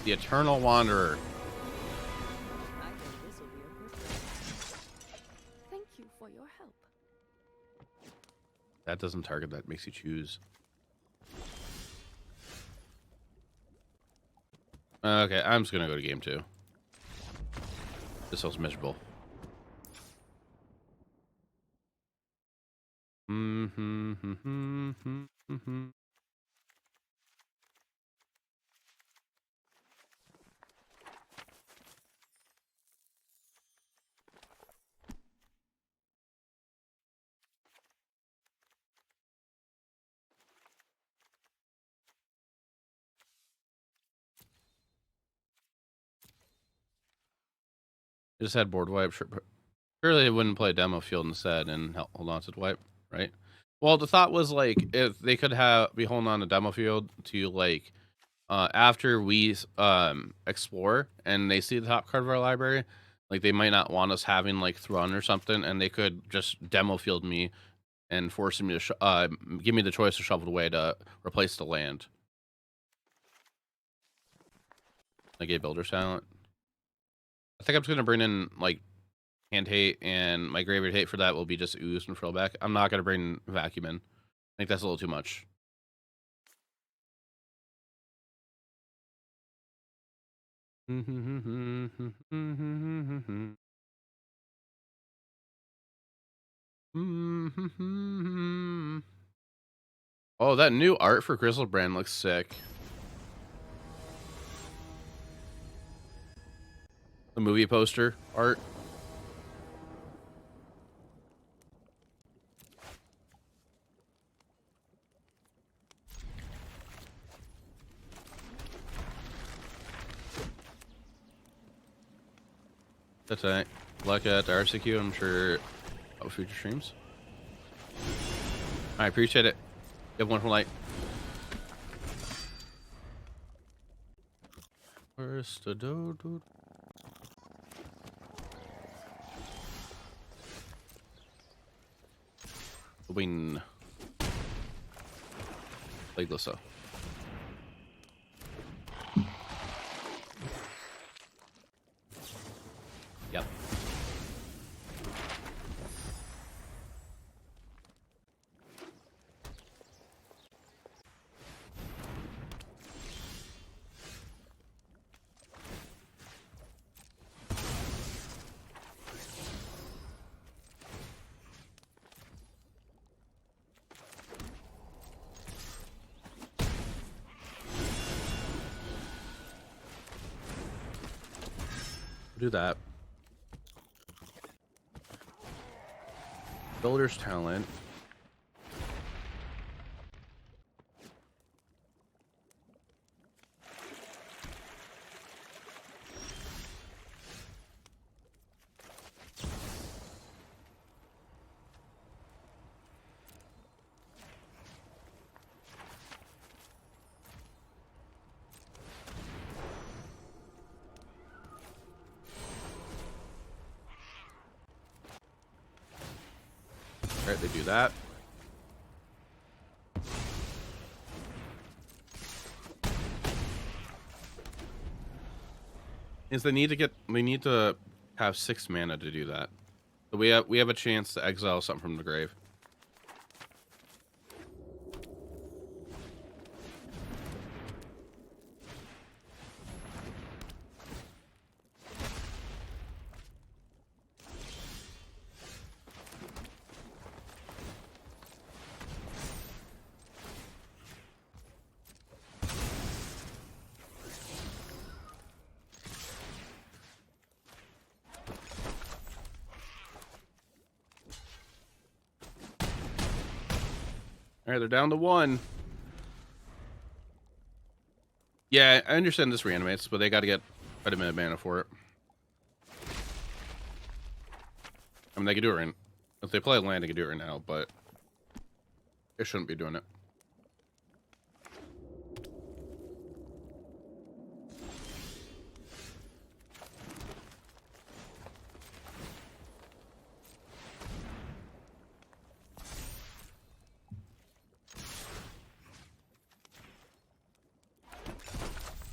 The Eternal Wanderer. I think this will be a good one. Thank you for your help. That doesn't target, that makes you choose. Okay, I'm just gonna go to game 2. This feels miserable. Just had board wipe. Surely they wouldn't play demo field instead and hold on to the wipe, right? Well, the thought was like if they could be holding on to demo field to like after we explore and they see the top card of our library, like they might not want us having like Thrun or something, and they could just demo field me and force me to give me the choice to shovel away to replace the land. I gave Builder's Talent. I think I'm just gonna bring in like Hand Hate, and my Graveyard Hate for that will be just Ooze and Frillback. I'm not gonna bring Vacuum in. I think that's a little too much. Oh, that new art for Grizzlebrand looks sick. The movie poster art. That's right. Luck at RCQ, I'm sure, future streams. I appreciate it. You have one from light. Where's the do? Win. Play Glissa. Yep. Do that. Builder's Talent. Alright, they do that. Is they need to have 6 mana to do that. So we have a chance to exile something from the grave. All right, they're down to 1. Yeah, I understand this reanimates, but they got to get quite a bit of mana for it. I mean, they could do it right. If they play land, they could do it right now, but they shouldn't be doing it.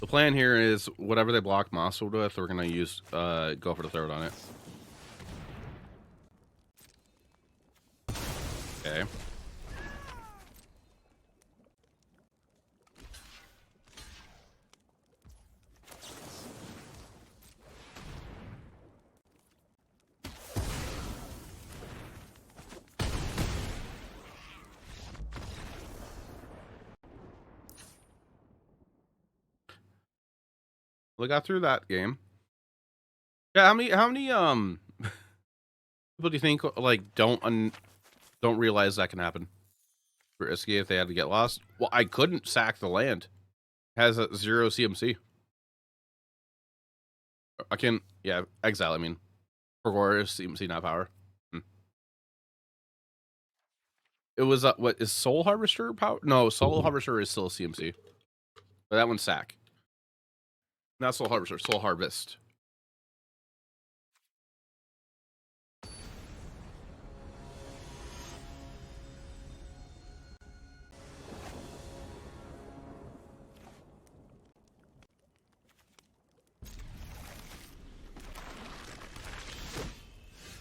The plan here is whatever they block Mosswood with, we're gonna use go for the throat on it. Okay. We got through that game. Yeah, how many people do you think like don't realize that can happen? Risky if they had to get lost. Well, I couldn't sack the land. It has a 0 CMC. I can, yeah, exile. I mean, for CMC, not power. It was what is Soul Harvester power? No, Soul Harvester is still CMC, but that one's sack. Not Soul Harvester, Soul Harvest.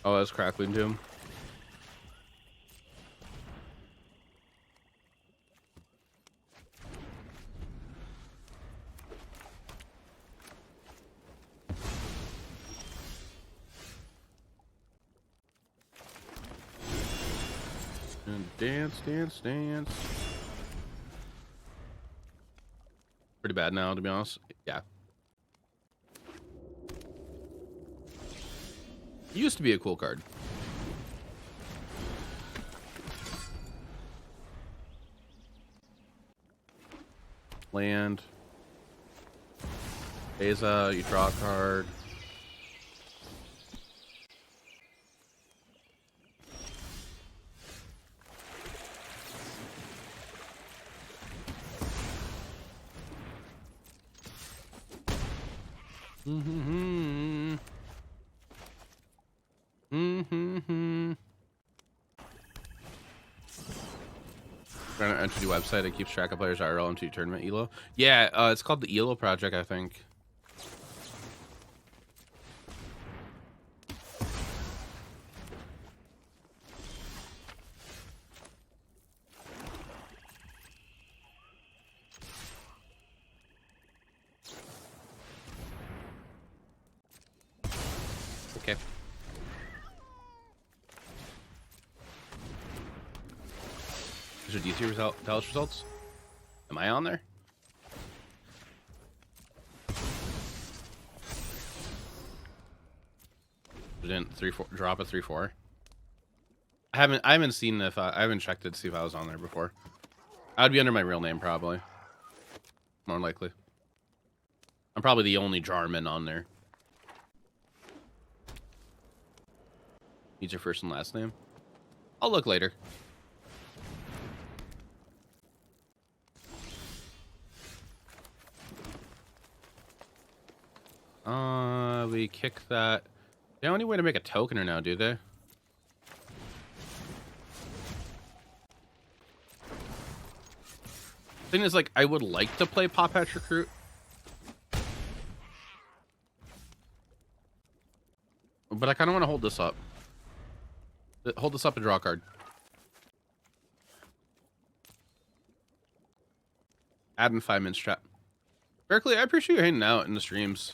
Oh, that's Crackling Doom. And dance, dance, dance. Pretty bad now, to be honest. Yeah. Used to be a cool card. Land. Beza, you draw a card. Trying to enter the website. It keeps track of players IRL MTG tournament ELO. Yeah, it's called the ELO project, I think. Okay. Is there DC Dallas results? Am I on there? Didn't 3-4 drop a 3-4? I haven't seen if I haven't checked it to see if I was on there before. I would be under my real name probably. More likely. I'm probably the only Jarman on there. Needs your first and last name. I'll look later. We kick that. They don't have any way to make a tokener now, do they? Thing is, like, I would like to play Pawpatch Recruit. But I kind of want to hold this up. Hold this up and draw a card. Add in 5 minutes chat. Berkeley, I appreciate you hanging out in the streams.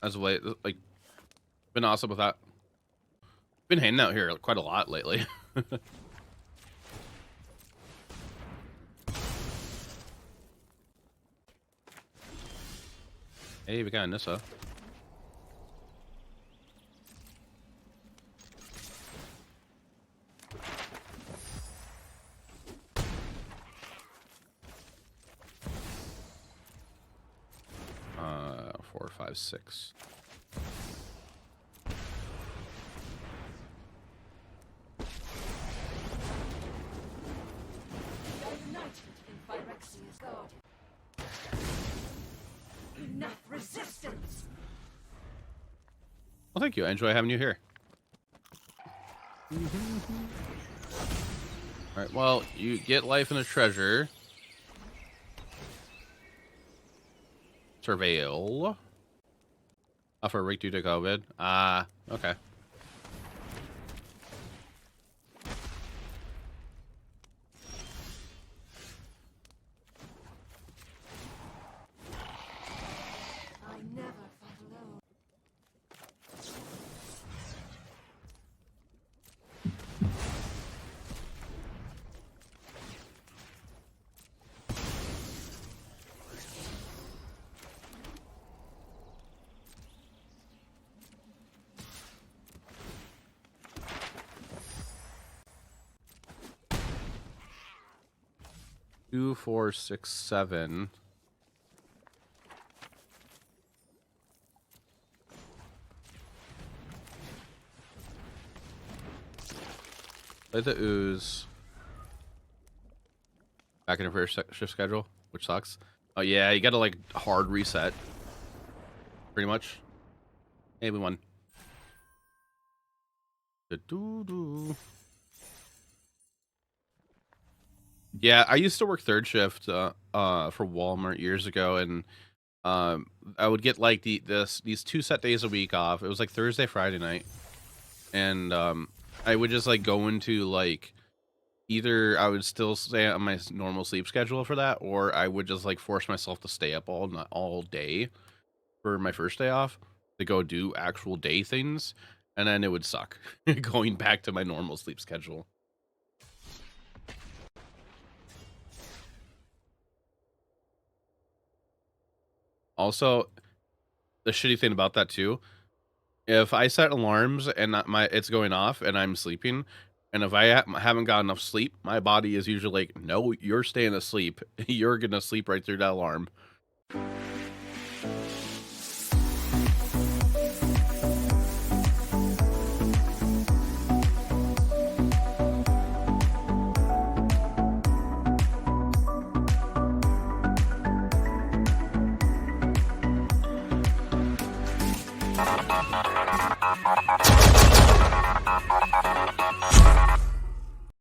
As of late, like, been awesome with that. Been hanging out here quite a lot lately. Hey, we got a Nissa. 5, 6. Enough resistance. Well, thank you. I enjoy having you here. All right. Well, you get life and a treasure. Surveil. Offer a rig due to COVID. Okay. I never fought alone. Two, 4, 6, 7. Play the ooze. Back in a first shift schedule, which sucks. Oh yeah, you gotta like hard reset. Pretty much. Hey, we won. Yeah, I used to work third shift for Walmart years ago, and I would get like these 2 set days a week off. It was like Thursday, Friday night, and I would just like go into like either I would still stay on my normal sleep schedule for that, or I would just like force myself to stay up all day for my first day off to go do actual day things, and then it would suck going back to my normal sleep schedule. Also, the shitty thing about that too, if I set alarms and it's going off and I'm sleeping, and if I haven't got enough sleep, my body is usually like, no, you're staying asleep. You're gonna sleep right through that alarm.